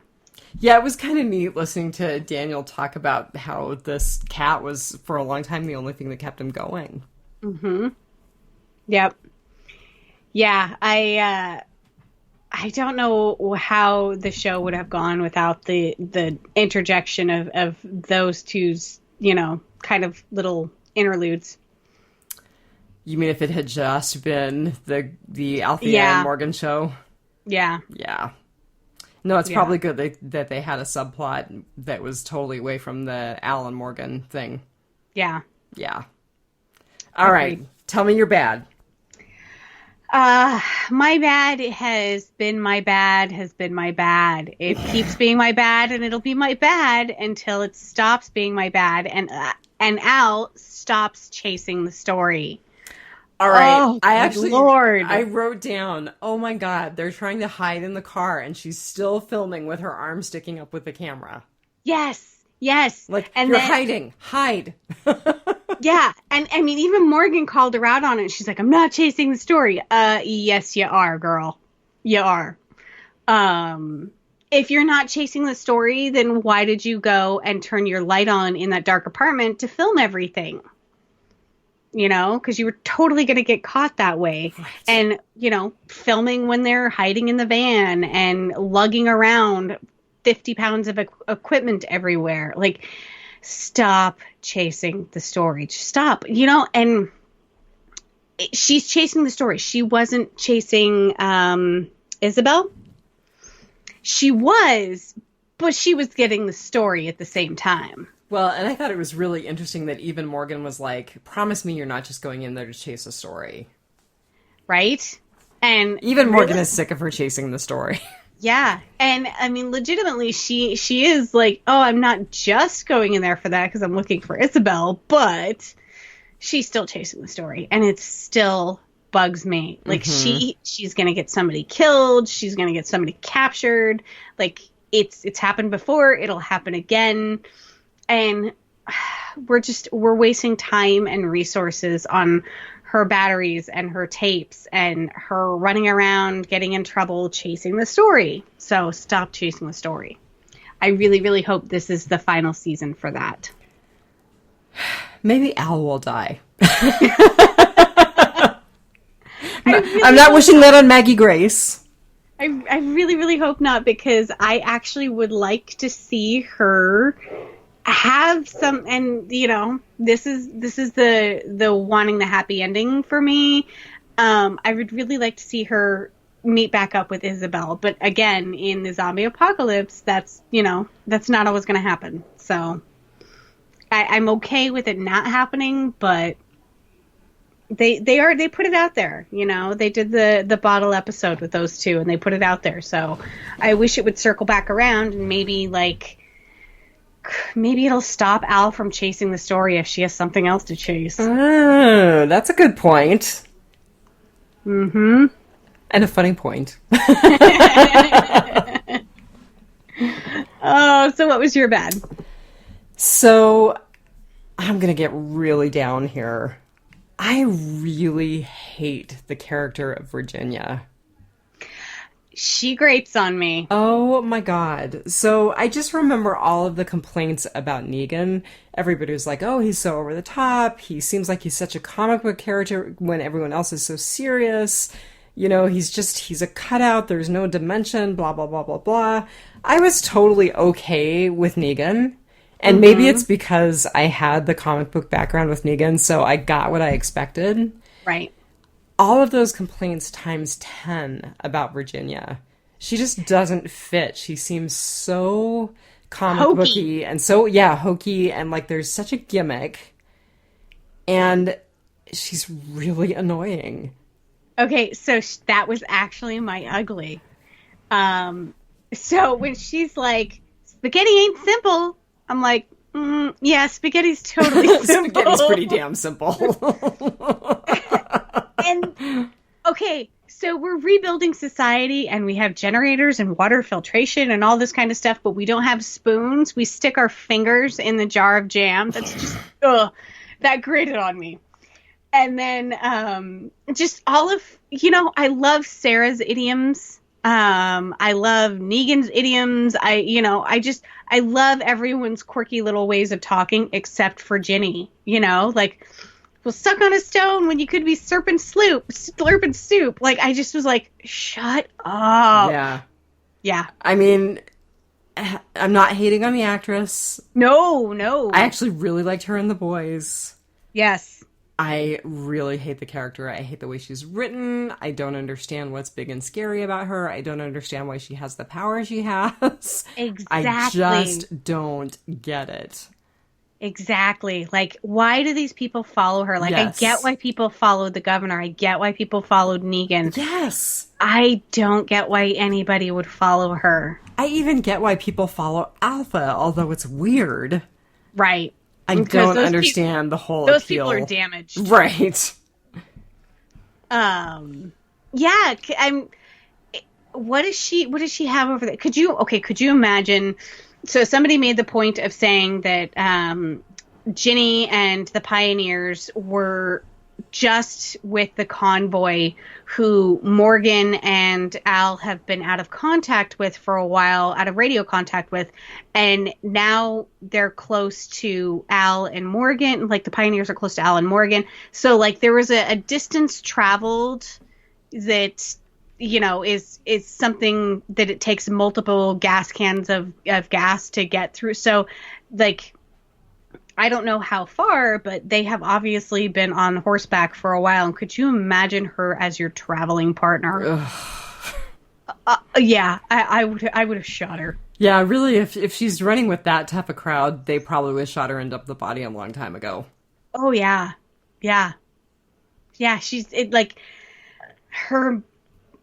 Yeah, it was kind of neat listening to Daniel talk about how this cat was, for a long time, the only thing that kept him going. Yep. Yeah, I don't know how the show would have gone without the interjection of those two's, kind of little interludes. You mean if it had just been the Althea and Morgan show? Yeah. Yeah. No, it's probably good that they had a subplot that was totally away from the Al and Morgan thing. Yeah. Yeah. All right. Tell me you're bad. My bad has been my bad. It keeps being my bad, and it'll be my bad until it stops being my bad, and Al stops chasing the story. All right. Oh, Lord. I wrote down, oh my God, they're trying to hide in the car, and she's still filming with her arm sticking up with the camera. Yes. Like, you're hiding. Hide. Yeah. And I mean, even Morgan called her out on it. She's like, I'm not chasing the story. Yes, you are, girl. You are. If you're not chasing the story, then why did you go and turn your light on in that dark apartment to film everything? Because you were totally going to get caught that way. Right. And, filming when they're hiding in the van and lugging around 50 pounds of equipment everywhere. Like, stop chasing the story. Just stop, and she's chasing the story. She wasn't chasing Isabel. She was, but she was getting the story at the same time. Well, and I thought it was really interesting that even Morgan was like, promise me you're not just going in there to chase a story. Right? And even Morgan is sick of her chasing the story. Yeah. And I mean, legitimately, she is like, oh, I'm not just going in there for that because I'm looking for Isabel, but she's still chasing the story, and it still bugs me. Like, she's going to get somebody killed. She's going to get somebody captured. Like, it's happened before. It'll happen again. And we're wasting time and resources on her batteries and her tapes and her running around, getting in trouble, chasing the story. So stop chasing the story. I really, really hope this is the final season for that. Maybe Al will die. I'm not wishing that on Maggie Grace. I really, really hope not, because I actually would like to see her have some, and this is the wanting the happy ending for me. I would really like to see her meet back up with Isabel, but again, in the zombie apocalypse, that's not always going to happen. So I'm okay with it not happening, but they put it out there. They did the bottle episode with those two, and they put it out there. So I wish it would circle back around, and maybe it'll stop Al from chasing the story if she has something else to chase. Oh, that's a good point. Mm-hmm. And a funny point. Oh, so what was your bad? So, I'm going to get really down here. I really hate the character of Virginia. She grates on me. Oh my god. So I just remember all of the complaints about Negan. Everybody was like, oh, he's so over the top. He seems like he's such a comic book character when everyone else is so serious. He's a cutout. There's no dimension, blah, blah, blah, blah, blah. I was totally okay with Negan. And maybe it's because I had the comic book background with Negan, so I got what I expected. Right. All of those complaints times 10 about Virginia. She just doesn't fit. She seems so comic booky and so, hokey, and there's such a gimmick. And she's really annoying. Okay, so that was actually my ugly. So when she's like, spaghetti ain't simple, I'm like, yeah, spaghetti's totally simple. Spaghetti's pretty damn simple. And, okay, so we're rebuilding society, and we have generators and water filtration and all this kind of stuff, but we don't have spoons. We stick our fingers in the jar of jam. That's just, that grated on me. And then just all of, I love Sarah's idioms. I love Negan's idioms. I love everyone's quirky little ways of talking, except for Ginny, well, suck on a stone when you could be slurping soup. I just was like, shut up. Yeah. Yeah. I mean, I'm not hating on the actress. No. I actually really liked her in The Boys. Yes. I really hate the character. I hate the way she's written. I don't understand what's big and scary about her. I don't understand why she has the power she has. Exactly. I just don't get it. Exactly. Why do these people follow her? Yes. I get why people followed the governor. I get why people followed Negan. Yes. I don't get why anybody would follow her. I even get why people follow Alpha, although it's weird. Right. I don't understand the whole those appeal. Those people are damaged. Right. Yeah. What does she have over there? Could you imagine? So somebody made the point of saying that Ginny and the Pioneers were just with the convoy who Morgan and Al have been out of contact with for a while, out of radio contact with, and now they're close to Al and Morgan, the Pioneers are close to Al and Morgan. So there was a distance traveled that is something that it takes multiple gas cans of gas to get through. So I don't know how far, but they have obviously been on horseback for a while. And could you imagine her as your traveling partner? Yeah, I would have shot her. Yeah, really, if she's running with that type of crowd, they probably would have shot her and dumped the body a long time ago. Oh, yeah. Yeah. Yeah, she's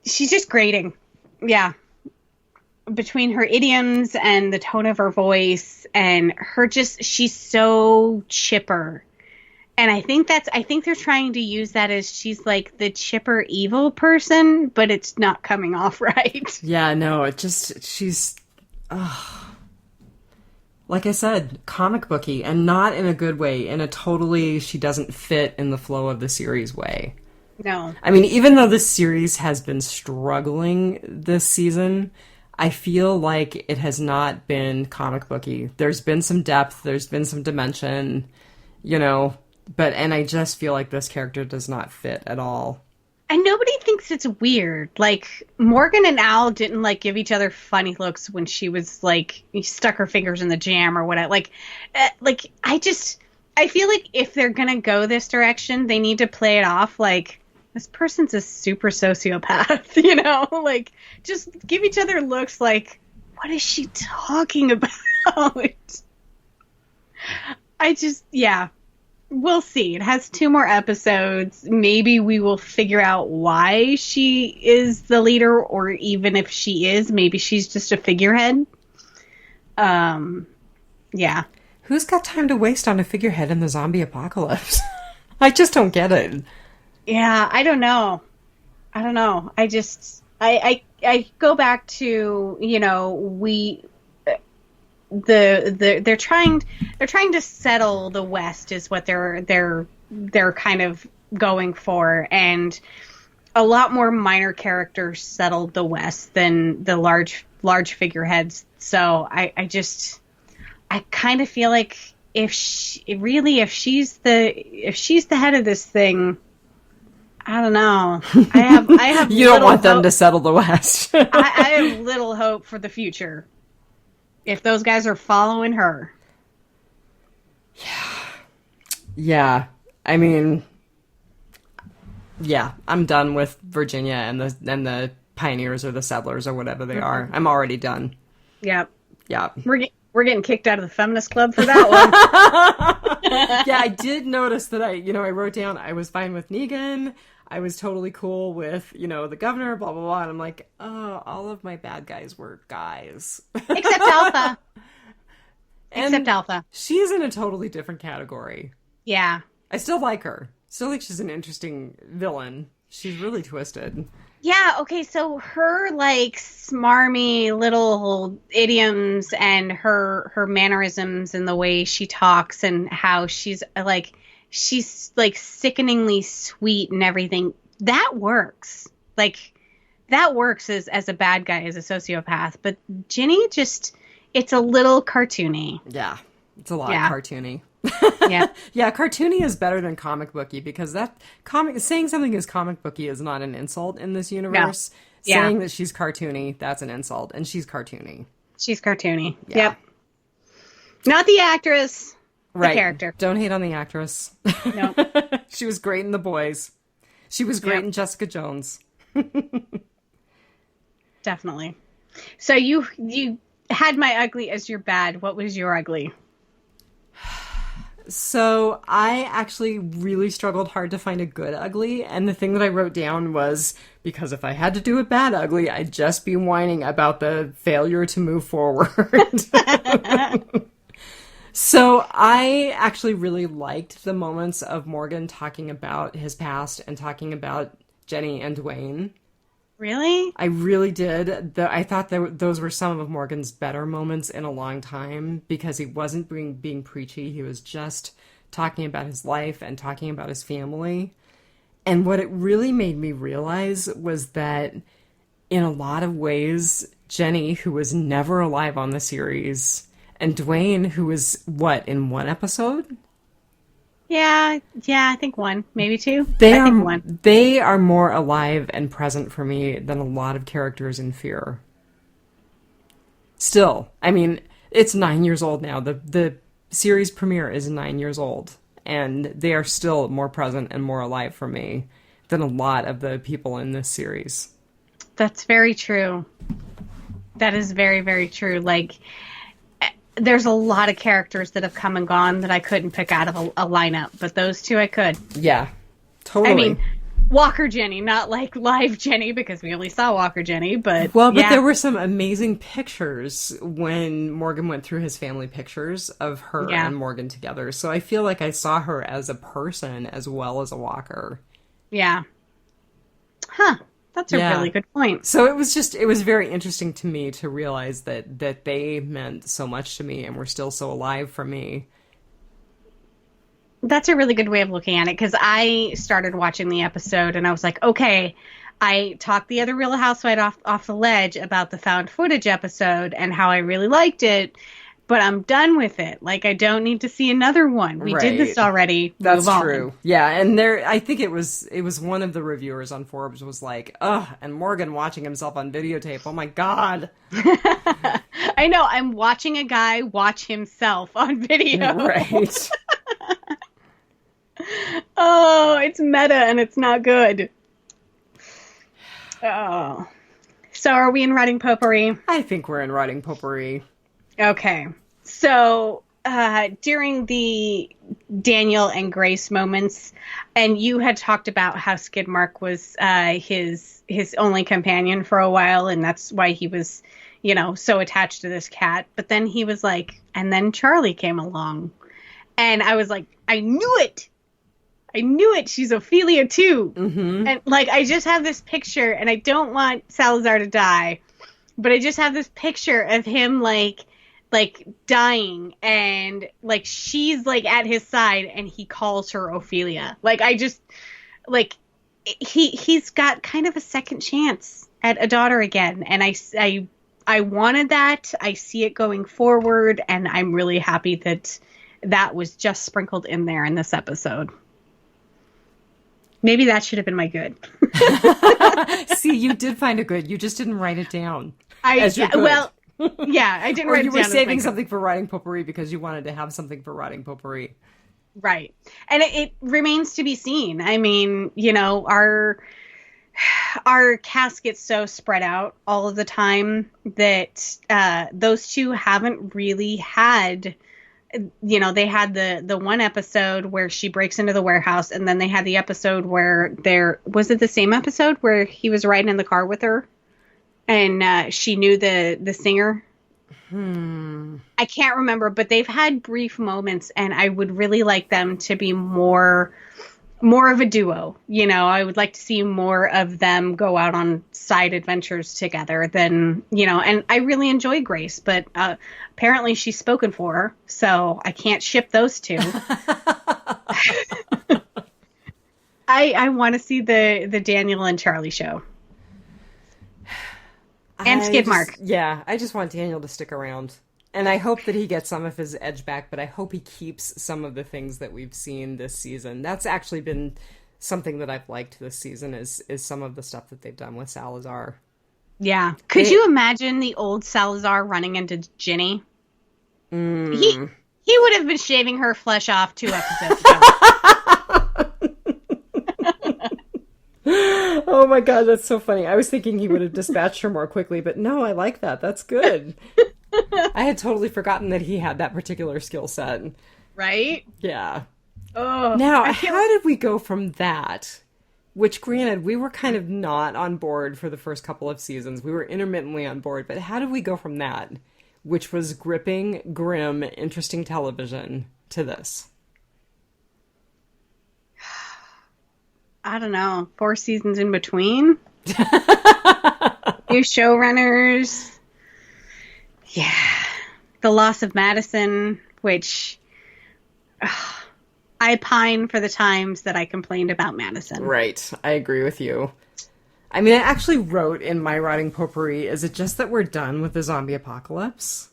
just grating. Yeah. Between her idioms and the tone of her voice and she's so chipper. And I think they're trying to use that as she's the chipper evil person, but it's not coming off right. Yeah, no, she's, like I said, comic booky, and not in a good way, in a totally, she doesn't fit in the flow of the series way. No. I mean, even though this series has been struggling this season, I feel like it has not been comic booky. There's been some depth, there's been some dimension, and I just feel like this character does not fit at all. And nobody thinks it's weird. Like, Morgan and Al didn't, like, give each other funny looks when she was, like, stuck her fingers in the jam or whatever. I feel like if they're gonna go this direction, they need to play it off like, this person's a super sociopath, you know? Like, just give each other looks like, what is she talking about? Yeah. We'll see. It has 2 more episodes. Maybe we will figure out why she is the leader, or even if she is, maybe she's just a figurehead. Yeah. Who's got time to waste on a figurehead in the zombie apocalypse? I just don't get it. Yeah, I don't know. I go back to, you know, they're trying to settle the West is what they're kind of going for, and a lot more minor characters settled the West than the large figureheads. So I kind of feel like if she's the head of this thing, I don't know. I have You don't want them to settle the West. I have little hope for the future if those guys are following her. Yeah. I mean, yeah, I'm done with Virginia and the pioneers or the settlers or whatever they are. I'm already done. Yep. Yeah. We're getting kicked out of the feminist club for that one. Yeah, I did notice that I wrote down I was fine with Negan. I was totally cool with, the governor, blah, blah, blah. And I'm like, oh, all of my bad guys were guys. Except Alpha. Except Alpha. She's in a totally different category. Yeah. I still like her. Still think she's an interesting villain. She's really twisted. Yeah, okay, so her, like, smarmy little idioms and her mannerisms and the way she talks and how she's sickeningly sweet and everything, that works. Like, that works as a bad guy, as a sociopath. But Ginny it's a little cartoony. Yeah, it's a lot cartoony. Yeah. Yeah, cartoony is better than comic booky, because saying something is comic booky is not an insult in this universe. No. Saying that she's cartoony, that's an insult, and she's cartoony. She's cartoony. Yeah. Yep. Not the actress. Right. The character. Don't hate on the actress. No. She was great in The Boys. She was great in Jessica Jones. Definitely. So you had my ugly as your bad. What was your ugly? So I actually really struggled hard to find a good ugly, and the thing that I wrote down was, because if I had to do a bad ugly, I'd just be whining about the failure to move forward. So I actually really liked the moments of Morgan talking about his past and talking about Jenny and Dwayne. Really? I really did. I thought that those were some of Morgan's better moments in a long time, because he wasn't being preachy. He was just talking about his life and talking about his family. And what it really made me realize was that in a lot of ways, Jenny, who was never alive on the series, and Dwayne, who was, in one episode? Yeah, I think 1, maybe 2. They I think 1. They are more alive and present for me than a lot of characters in Fear. Still, I mean, it's 9 years old now. The series premiere is 9 years old, and they are still more present and more alive for me than a lot of the people in this series. That's very true. That is very, very true. Like, there's a lot of characters that have come and gone that I couldn't pick out of a lineup, but those 2 I could. Yeah, totally. I mean, Walker Jenny, not like live Jenny, because we only saw Walker Jenny, but there were some amazing pictures when Morgan went through his family pictures of her and Morgan together. So I feel like I saw her as a person as well as a Walker. Yeah. Huh. That's a really good point. So it was very interesting to me to realize that they meant so much to me and were still so alive for me. That's a really good way of looking at it, because I started watching the episode and I was like, okay, I talked the other Real Housewife off the ledge about the found footage episode and how I really liked it, but I'm done with it. Like, I don't need to see another one. We did this already. That's Move true. on. Yeah, and I think it was one of the reviewers on Forbes was like, ugh, and Morgan watching himself on videotape. Oh my God. I know. I'm watching a guy watch himself on video. Right. Oh, it's meta and it's not good. Oh. So are we in writing potpourri? I think we're in writing potpourri. Okay. So during the Daniel and Grace moments, and you had talked about how Skidmark was his only companion for a while, and that's why he was, so attached to this cat. But then he was like, and then Charlie came along. And I was like, I knew it. She's Ophelia too. Mm-hmm. And like, I just have this picture, and I don't want Salazar to die, but I just have this picture of him like dying, and like she's like at his side, and he calls her Ophelia. Like, I just like he's got kind of a second chance at a daughter again, and I wanted that. I see it going forward, and I'm really happy that was just sprinkled in there in this episode. Maybe that should have been my good. See, you did find a good. You just didn't write it down. Well, yeah, I didn't write it down. Or you were saving something for writing potpourri because you wanted to have something for writing potpourri. Right. And it remains to be seen. I mean, our cast gets so spread out all of the time that those two haven't really had... they had the one episode where she breaks into the warehouse, and then they had the episode where was it the same episode where he was riding in the car with her and she knew the singer? I can't remember, but they've had brief moments, and I would really like them to be more of a duo. I would like to see more of them go out on side adventures together than, and I really enjoy Grace, but apparently she's spoken for her, so I can't ship those two. I want to see the Daniel and Charlie show. And Skidmark. I just want Daniel to stick around. And I hope that he gets some of his edge back, but I hope he keeps some of the things that we've seen this season. That's actually been something that I've liked this season is some of the stuff that they've done with Salazar. Yeah. Could you imagine the old Salazar running into Ginny? He would have been shaving her flesh off 2 episodes ago. Oh my God, that's so funny. I was thinking he would have dispatched her more quickly, but no, I like that. That's good. I had totally forgotten that he had that particular skill set. Right? Yeah. Oh. Now, how did we go from that? Which, granted, we were kind of not on board for the first couple of seasons. We were intermittently on board, but how did we go from that, which was gripping, grim, interesting television, to this? I don't know. 4 seasons in between? New showrunners. Yeah. The loss of Madison, which I pine for the times that I complained about Madison. Right. I agree with you. I mean, I actually wrote in my writing potpourri, is it just that we're done with the zombie apocalypse?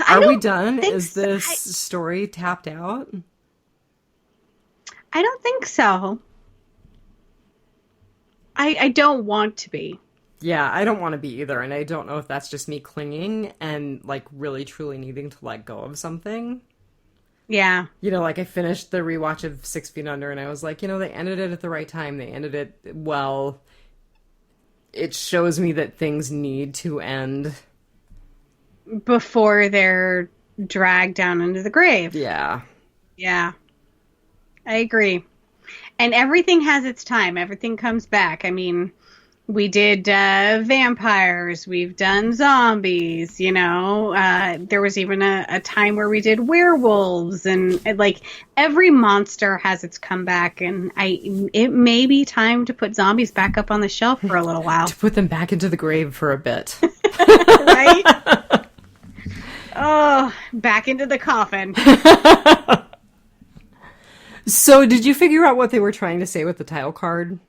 Are we done? Is this story tapped out? I don't think so. I don't want to be. Yeah, I don't want to be either, and I don't know if that's just me clinging and, like, really truly needing to let go of something. Yeah. Like, I finished the rewatch of 6 Feet Under, and I was like, they ended it at the right time. They ended it well. It shows me that things need to end before they're dragged down into the grave. Yeah. Yeah. I agree. And everything has its time. Everything comes back. I mean, we did vampires. We've done zombies, There was even a time where we did werewolves. And, like, every monster has its comeback. And it may be time to put zombies back up on the shelf for a little while. To put them back into the grave for a bit. Right? Oh, back into the coffin. So, did you figure out what they were trying to say with the title card?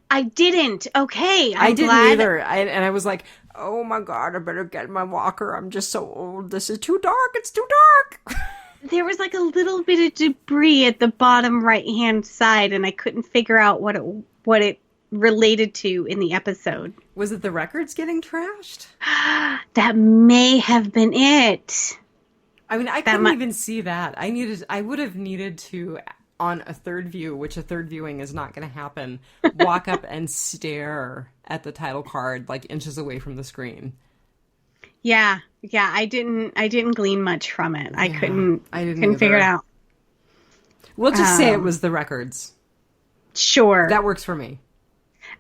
I didn't. Okay. I didn't either. And I was like, oh my god, I better get my walker. I'm just so old. This is too dark. It's too dark. There was like a little bit of debris at the bottom right-hand side, and I couldn't figure out what it related to in the episode. Was it the records getting trashed? That may have been it. I mean, I couldn't even see that. I would have needed to, on a third view, which a third viewing is not going to happen, walk up and stare at the title card like inches away from the screen. Yeah, I didn't glean much from it. I couldn't either. figure it out. We'll just say it was the records. Sure. That works for me.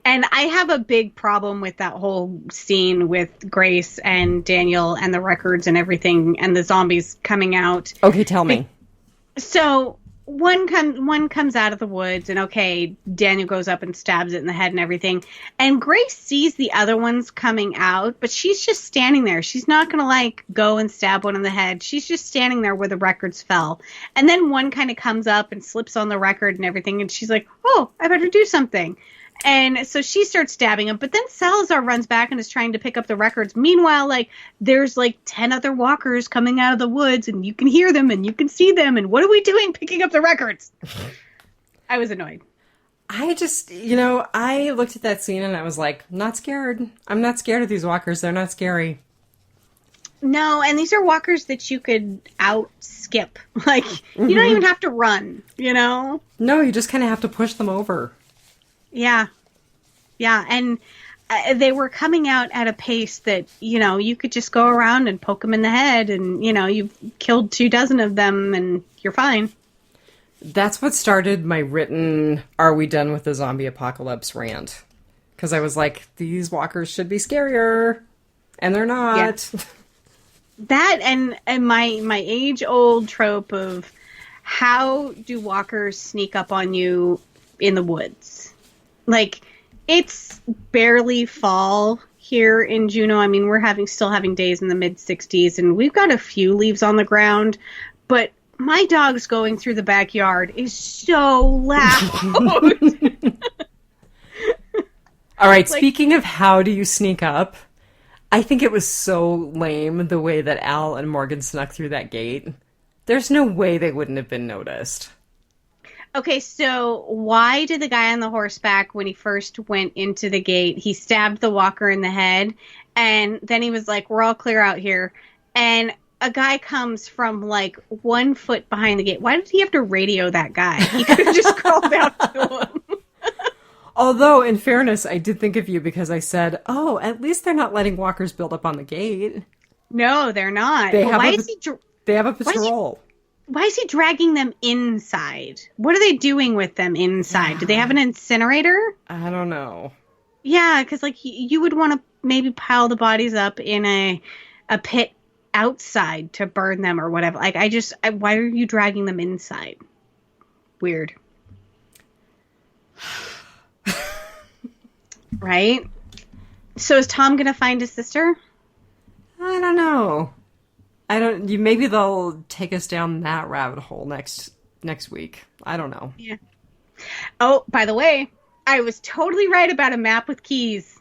And I have a big problem with that whole scene with Grace and Daniel and the records and everything and the zombies coming out. Okay, tell me. So one comes out of the woods, and okay, Daniel goes up and stabs it in the head and everything. And Grace sees the other ones coming out, but she's just standing there. She's not going to like go and stab one in the head. She's just standing there where the records fell. And then one kind of comes up and slips on the record and everything, and she's like, oh, I better do something. And so she starts stabbing him, but then Salazar runs back and is trying to pick up the records. Meanwhile, like, there's like 10 other walkers coming out of the woods, and you can hear them and you can see them. And what are we doing picking up the records? I was annoyed. I just, I looked at that scene and I was like, not scared. I'm not scared of these walkers. They're not scary. No, and these are walkers that you could out-skip. Like, you don't even have to run, No, you just kind of have to push them over. Yeah, and they were coming out at a pace that, you could just go around and poke them in the head and, you've killed 24 of them and you're fine. That's what started my written, are we done with the zombie apocalypse rant? Because I was like, these walkers should be scarier, and they're not. Yeah. That and my age-old trope of how do walkers sneak up on you in the woods? Like, it's barely fall here in Juneau. I mean, we're still having days in the mid-60s, and we've got a few leaves on the ground, but my dog's going through the backyard is so loud. All right, speaking of how do you sneak up, I think it was so lame the way that Al and Morgan snuck through that gate. There's no way they wouldn't have been noticed. Okay, so why did the guy on the horseback, when he first went into the gate, he stabbed the walker in the head, and then he was like, we're all clear out here, and a guy comes from like 1 foot behind the gate. Why did he have to radio that guy? He could have just called out to him. Although, in fairness, I did think of you because I said, oh, at least they're not letting walkers build up on the gate. No, they're not. They have a patrol. Why is he dragging them inside? What are they doing with them inside? Do they have an incinerator? I don't know. Yeah, because like you would want to maybe pile the bodies up in a pit outside to burn them or whatever. Like why are you dragging them inside? Weird. Right? So is Tom gonna find his sister? I don't know. Maybe they'll take us down that rabbit hole next week. I don't know. Yeah. Oh, by the way, I was totally right about a map with keys.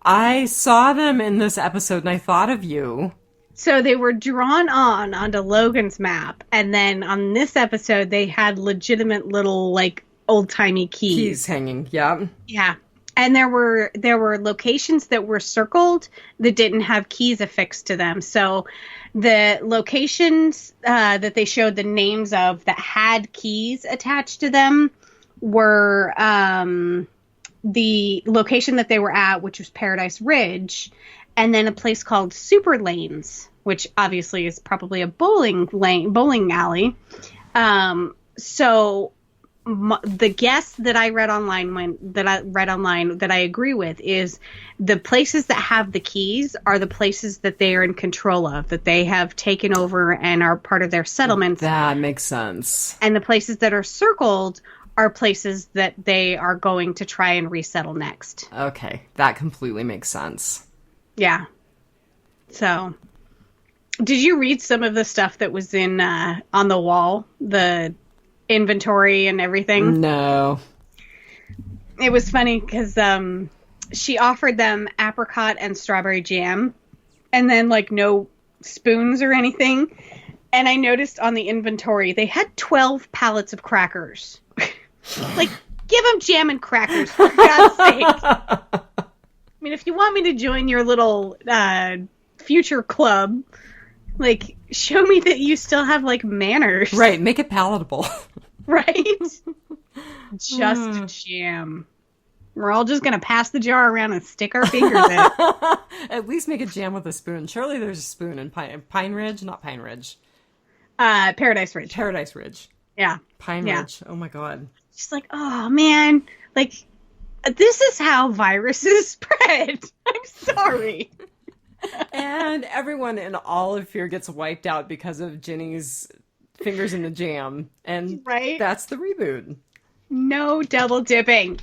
I saw them in this episode and I thought of you. So they were drawn onto Logan's map, and then on this episode they had legitimate little like old-timey keys. Keys hanging, yeah. Yeah. And there were locations that were circled that didn't have keys affixed to them. So the locations that they showed the names of that had keys attached to them were the location that they were at, which was Paradise Ridge, and then a place called Super Lanes, which obviously is probably a bowling alley. So the guess that I read online that I agree with is the places that have the keys are the places that they are in control of, that they have taken over and are part of their settlements. That makes sense. And the places that are circled are places that they are going to try and resettle next. Okay, that completely makes sense. Yeah. So, did you read some of the stuff that was in on the wall? The inventory and everything? No. It was funny because she offered them apricot and strawberry jam, and then like no spoons or anything. And I noticed on the inventory they had 12 pallets of crackers. Like, give them jam and crackers, for God's sake. I mean, if you want me to join your little future club, like, show me that you still have, like, manners. Right, make it palatable. Right? Just jam. We're all just going to pass the jar around and stick our fingers in it. At least make a jam with a spoon. Surely there's a spoon in Pine Ridge? Not Pine Ridge. Paradise Ridge. Paradise Ridge. Yeah. Pine Ridge. Oh, my God. Just like, oh, man. Like, this is how viruses spread. I'm sorry. And everyone in all of fear gets wiped out because of Ginny's fingers in the jam. And right? That's the reboot. No double dipping.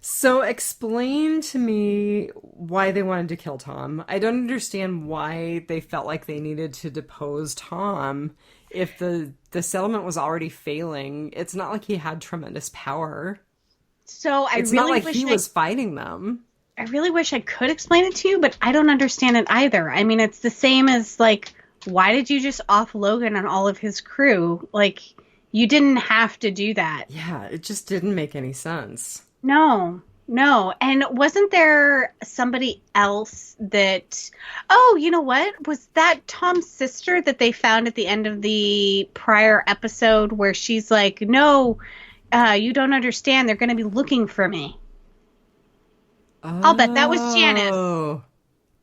So explain to me why they wanted to kill Tom. I don't understand why they felt like they needed to depose Tom if the settlement was already failing. It's not like he had tremendous power. So it's not like he was fighting them. I really wish I could explain it to you, but I don't understand it either. I mean, it's the same as, like, why did you just off Logan and all of his crew? Like, you didn't have to do that. Yeah, it just didn't make any sense. No. And wasn't there somebody else that... Oh, you know what? Was that Tom's sister that they found at the end of the prior episode where she's like, no, you don't understand. They're going to be looking for me. Oh, I'll bet that was Janice. Oh,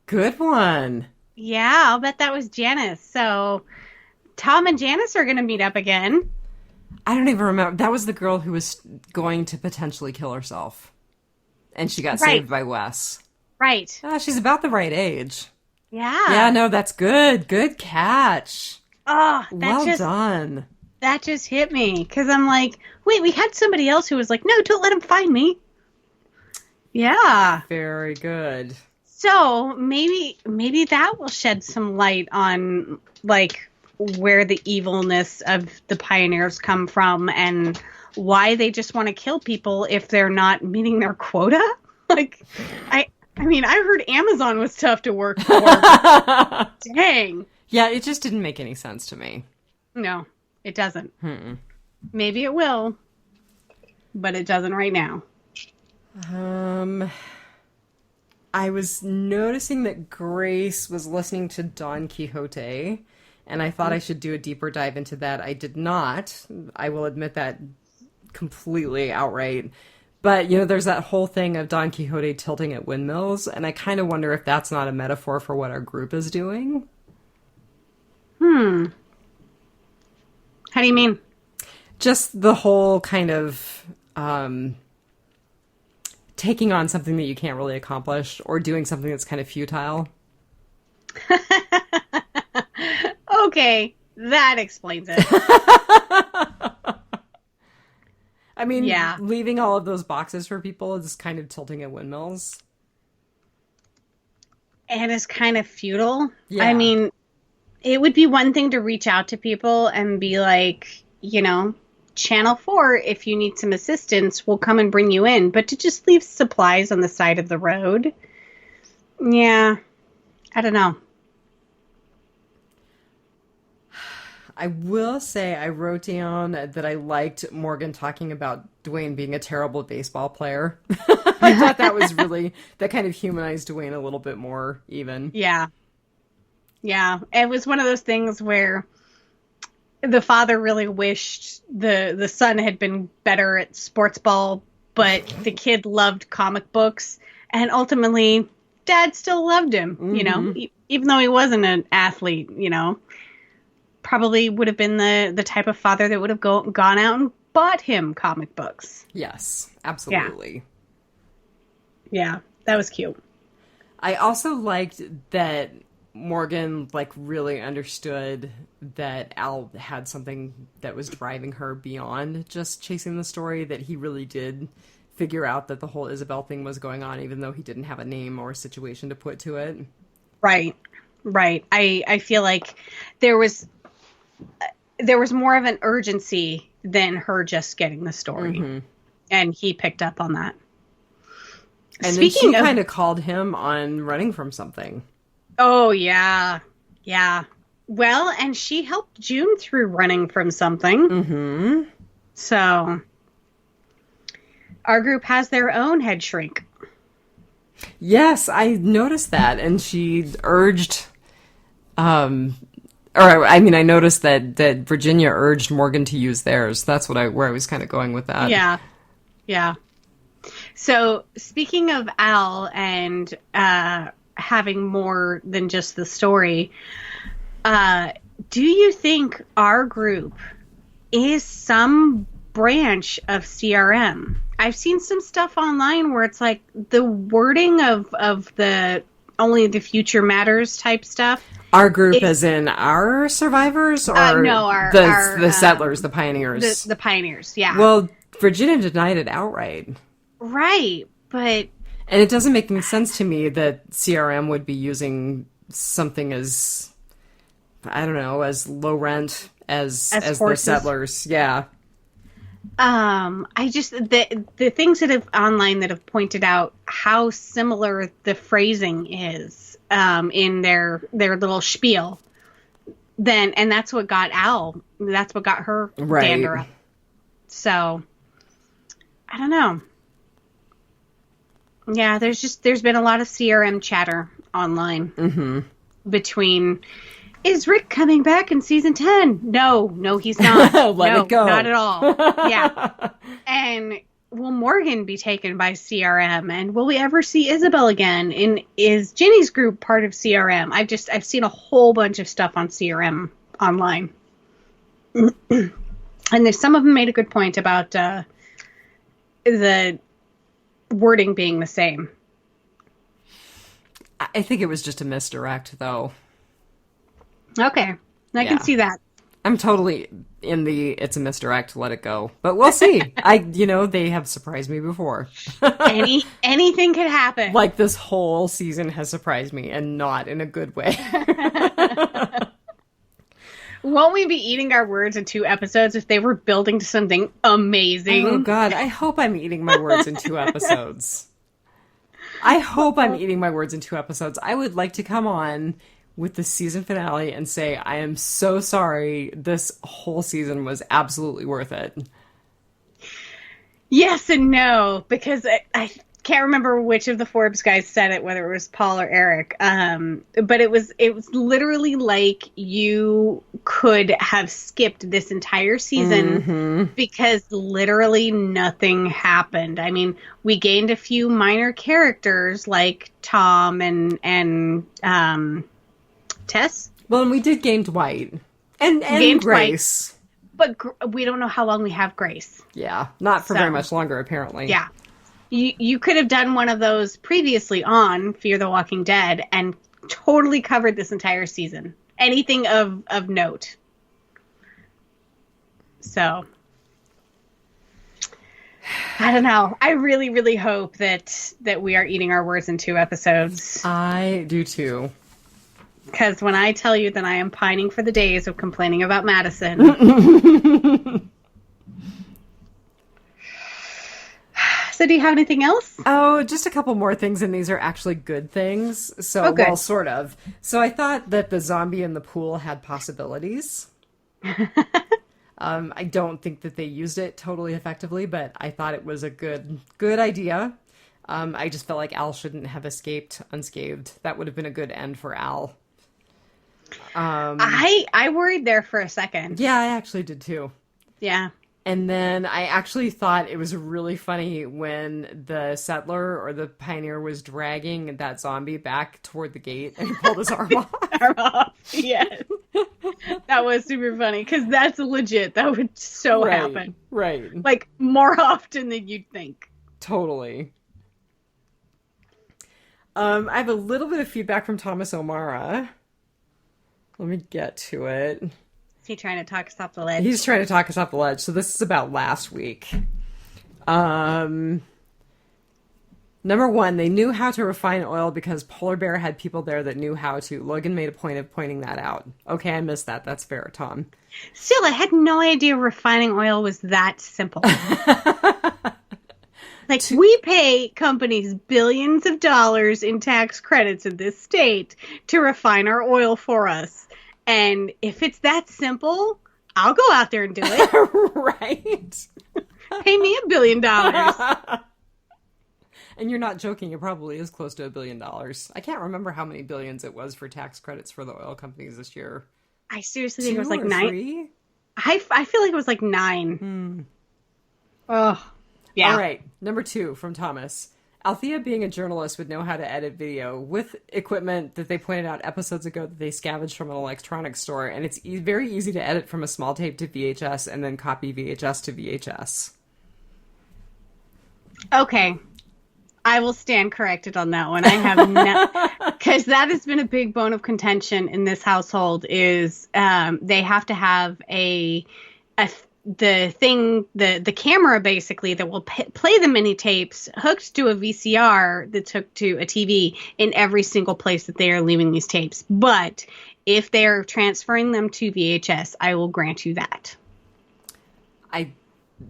good one. Yeah, I'll bet that was Janice. So Tom and Janice are going to meet up again. I don't even remember. That was the girl who was going to potentially kill herself. And she got saved by Wes. Right. Oh, she's about the right age. Yeah. Yeah, no, that's good. Good catch. Oh, well done. That just hit me. Because I'm like, wait, we had somebody else who was like, no, don't let him find me. Yeah. Very good. So maybe that will shed some light on, like, where the evilness of the pioneers come from and why they just want to kill people if they're not meeting their quota. Like, I mean, I heard Amazon was tough to work for. Dang. Yeah, it just didn't make any sense to me. No, it doesn't. Maybe it will, but it doesn't right now. I was noticing that Grace was listening to Don Quixote, and I thought I should do a deeper dive into that. I did not. I will admit that completely outright. But, you know, there's that whole thing of Don Quixote tilting at windmills, and I kind of wonder if that's not a metaphor for what our group is doing. How do you mean? Just the whole kind of taking on something that you can't really accomplish or doing something that's kind of futile. Okay, that explains it. I mean, leaving all of those boxes for people is kind of tilting at windmills. And it's kind of futile. Yeah. I mean, it would be one thing to reach out to people and be like, you know, Channel 4, if you need some assistance, we'll come and bring you in. But to just leave supplies on the side of the road, yeah, I don't know. I will say I wrote down that I liked Morgan talking about Dwayne being a terrible baseball player. I thought that was really, that kind of humanized Dwayne a little bit more even. Yeah. Yeah. It was one of those things where the father really wished the son had been better at sports ball, but the kid loved comic books. And ultimately, dad still loved him, you know, even though he wasn't an athlete, you know. Probably would have been the type of father that would have gone out and bought him comic books. Yes, absolutely. Yeah, that was cute. I also liked that Morgan, like, really understood that Al had something that was driving her beyond just chasing the story, that he really did figure out that the whole Isabel thing was going on, even though he didn't have a name or a situation to put to it. Right. I feel like there was more of an urgency than her just getting the story. And he picked up on that. And then she Speaking of, kind of called him on running from something. oh yeah, yeah. Well, and she helped June through running from something. Mm-hmm. So our group has their own head shrink. Yes, I noticed that, and she urged, or I mean, I noticed that Virginia urged Morgan to use theirs. That's where I was kind of going with that. Yeah, yeah. So speaking of Al and having more than just the story, do you think our group is some branch of CRM? I've seen some stuff online where it's like the wording of the only the future matters type stuff. Our group, as in our survivors, or no, the settlers, the pioneers, the pioneers. Yeah. Well, Virginia denied it outright, right, but and it doesn't make any sense to me that CRM would be using something as, I don't know, as low rent as the settlers. Yeah. I just the things that have online that have pointed out how similar the phrasing is in their little spiel. And that's what got Al. That's what got her dander up. So I don't know. Yeah, there's been a lot of CRM chatter online between. Is Rick coming back in season 10? No, he's not. Let it go. Not at all. Yeah. And will Morgan be taken by CRM? And will we ever see Isabel again? And is Ginny's group part of CRM? I've seen a whole bunch of stuff on CRM online. And some of them made a good point about the wording being the same. I think it was just a misdirect, though. Okay, I can see that. I'm totally in the it's a misdirect, let it go. But we'll see. They have surprised me before. Anything could happen. Like this whole season has surprised me, and not in a good way. Won't we be eating our words in 2 episodes if they were building to something amazing? Oh, God. I hope I'm eating my words in 2 episodes. I hope I'm eating my words in 2 episodes. I would like to come on with the season finale and say, I am so sorry. This whole season was absolutely worth it. Yes and no, because I can't remember which of the Forbes guys said it, whether it was Paul or Eric. But it was literally like you could have skipped this entire season because literally nothing happened. I mean, we gained a few minor characters like Tom and Tess. Well, and we did gain Dwight and Grace. Dwight, but we don't know how long we have Grace. Yeah, not for very much longer, apparently. Yeah. You could have done one of those previously on Fear the Walking Dead and totally covered this entire season. Anything of note. So, I don't know. I really, really hope that we are eating our words in 2 episodes. I do too. Because when I tell you that I am pining for the days of complaining about Madison. So do you have anything else? Oh, just a couple more things, and these are actually good things. So, well, sort of. So I thought that the zombie in the pool had possibilities. I don't think that they used it totally effectively, but I thought it was a good idea. I just felt like Al shouldn't have escaped unscathed. That would have been a good end for Al. I worried there for a second. Yeah, I actually did too. Yeah. And then I actually thought it was really funny when the settler or the pioneer was dragging that zombie back toward the gate and he pulled his arm off. Yes. That was super funny because that's legit. That would happen. Right. Like more often than you'd think. Totally. I have a little bit of feedback from Thomas O'Mara. Let me get to it. Is he trying to talk us off the ledge? He's trying to talk us off the ledge. So this is about last week. Number 1, they knew how to refine oil because Polar Bear had people there that knew how to. Logan made a point of pointing that out. Okay, I missed that. That's fair, Tom. Still, I had no idea refining oil was that simple. Like, we pay companies billions of dollars in tax credits in this state to refine our oil for us. And if it's that simple, I'll go out there and do it. Right? Pay me $1 billion. And you're not joking, it probably is close to $1 billion. I can't remember how many billions it was for tax credits for the oil companies this year. I seriously think it was like 9. 3? I feel like it was like 9. Oh, yeah. All right, number 2 from Thomas. Althea, being a journalist, would know how to edit video with equipment that they pointed out episodes ago that they scavenged from an electronics store, and it's very easy to edit from a small tape to VHS and then copy VHS to VHS. Okay. I will stand corrected on that one. I have not, because that has been a big bone of contention in this household. Is they have to have the camera basically that will play the mini tapes hooked to a VCR that's hooked to a TV in every single place that they are leaving these tapes. But if they are transferring them to VHS, I will grant you that.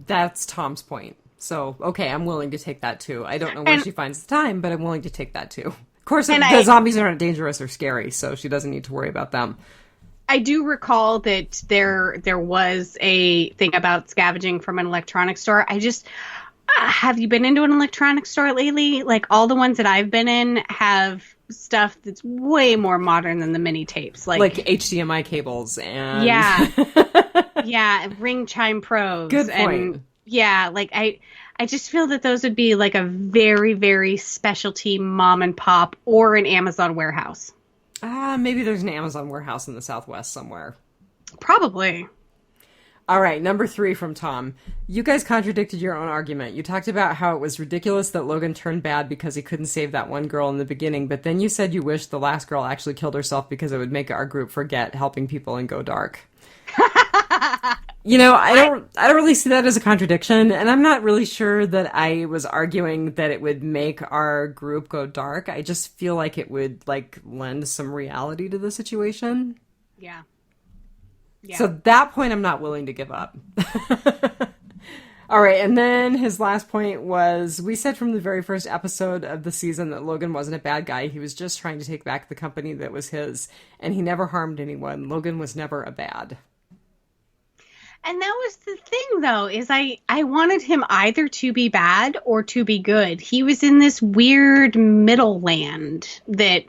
That's Tom's point. So, okay, I'm willing to take that too. I don't know where she finds the time, but I'm willing to take that too. Of course, the zombies are not dangerous or scary, so she doesn't need to worry about them. I do recall that there was a thing about scavenging from an electronics store. I just, have you been into an electronics store lately? Like, all the ones that I've been in have stuff that's way more modern than the mini tapes. Like HDMI cables and... Yeah. Yeah, ring chime pros. Good point. And yeah, like I just feel that those would be like a very, very specialty mom and pop or an Amazon warehouse. Maybe there's an Amazon warehouse in the Southwest somewhere. Probably. All right, number 3 from Tom. You guys contradicted your own argument. You talked about how it was ridiculous that Logan turned bad because he couldn't save that one girl in the beginning, but then you said you wished the last girl actually killed herself because it would make our group forget helping people and go dark. You know, I don't really see that as a contradiction, and I'm not really sure that I was arguing that it would make our group go dark. I just feel like it would, like, lend some reality to the situation. Yeah. So that point I'm not willing to give up. All right, and then his last point was, we said from the very first episode of the season that Logan wasn't a bad guy. He was just trying to take back the company that was his, and he never harmed anyone. Logan was never a bad. And that was the thing, though, is I wanted him either to be bad or to be good. He was in this weird middle land that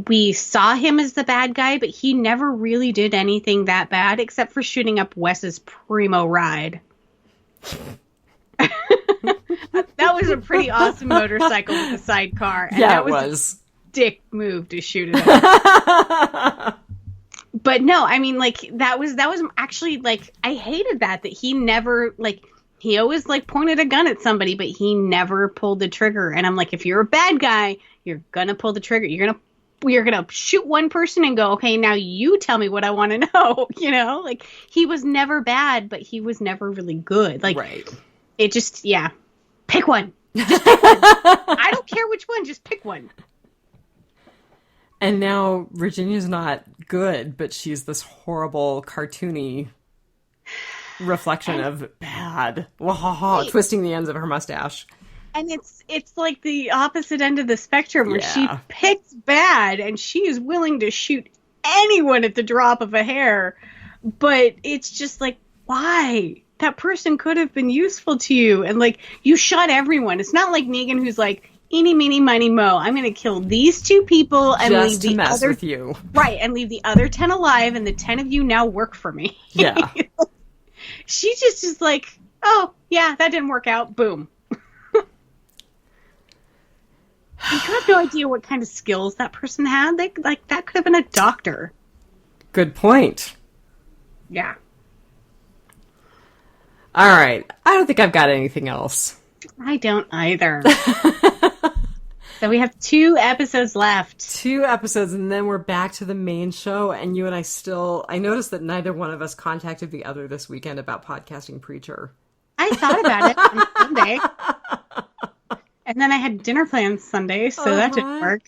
we saw him as the bad guy, but he never really did anything that bad except for shooting up Wes's primo ride. That was a pretty awesome motorcycle with a sidecar. And yeah, it was. Dick move to shoot it up. But no, I mean, like, that was actually, like, I hated that he never, like, he always, like, pointed a gun at somebody, but he never pulled the trigger. And I'm like, if you're a bad guy, you're gonna pull the trigger. You're gonna shoot one person and go, okay, now you tell me what I want to know, you know? Like, he was never bad, but he was never really good. Like, right. It just, yeah. Pick one. Just pick one. I don't care which one, just pick one. And now Virginia's not good, but she's this horrible, cartoony reflection of bad. Right. Twisting the ends of her mustache. And it's like the opposite end of the spectrum where she picks bad and she is willing to shoot anyone at the drop of a hair. But it's just like, why? That person could have been useful to you. And like, you shot everyone. It's not like Negan who's like, eeny, meeny, miny, mo. I'm going to kill these 2 people and just leave the mess other with you. Right, and leave the other 10 alive, and the 10 of you now work for me. Yeah. She just is like, oh, yeah, that didn't work out. Boom. You have no idea what kind of skills that person had. That could have been a doctor. Good point. Yeah. All right. I don't think I've got anything else. I don't either. So we have 2 episodes left. 2 episodes, and then we're back to the main show, and you and I noticed that neither one of us contacted the other this weekend about podcasting Preacher. I thought about it on Sunday. And then I had dinner plans Sunday, so that didn't work.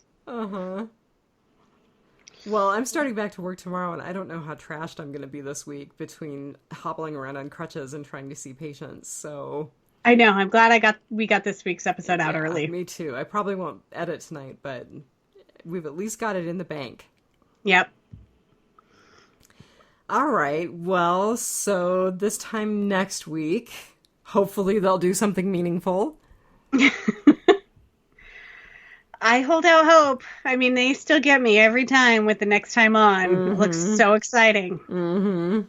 Well, I'm starting back to work tomorrow, and I don't know how trashed I'm going to be this week between hobbling around on crutches and trying to see patients, so... I know. I'm glad we got this week's episode out early. Me too. I probably won't edit tonight, but we've at least got it in the bank. Yep. All right. Well, so this time next week, hopefully they'll do something meaningful. I hold out hope. I mean, they still get me every time with the next time on. It looks so exciting. Mm-hmm.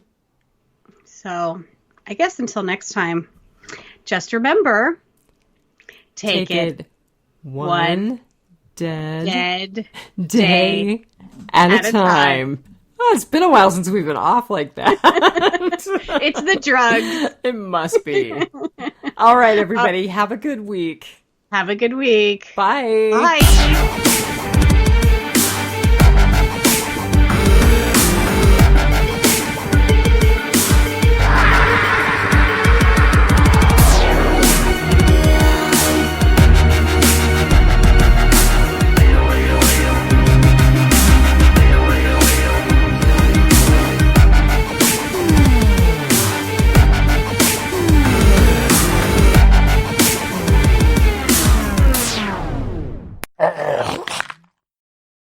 So, I guess until next time, just remember, take it one dead day at a time. Oh, it's been a while since we've been off like that. It's the drugs. It must be. All right, everybody. Have a good week. Have a good week. Bye. Bye.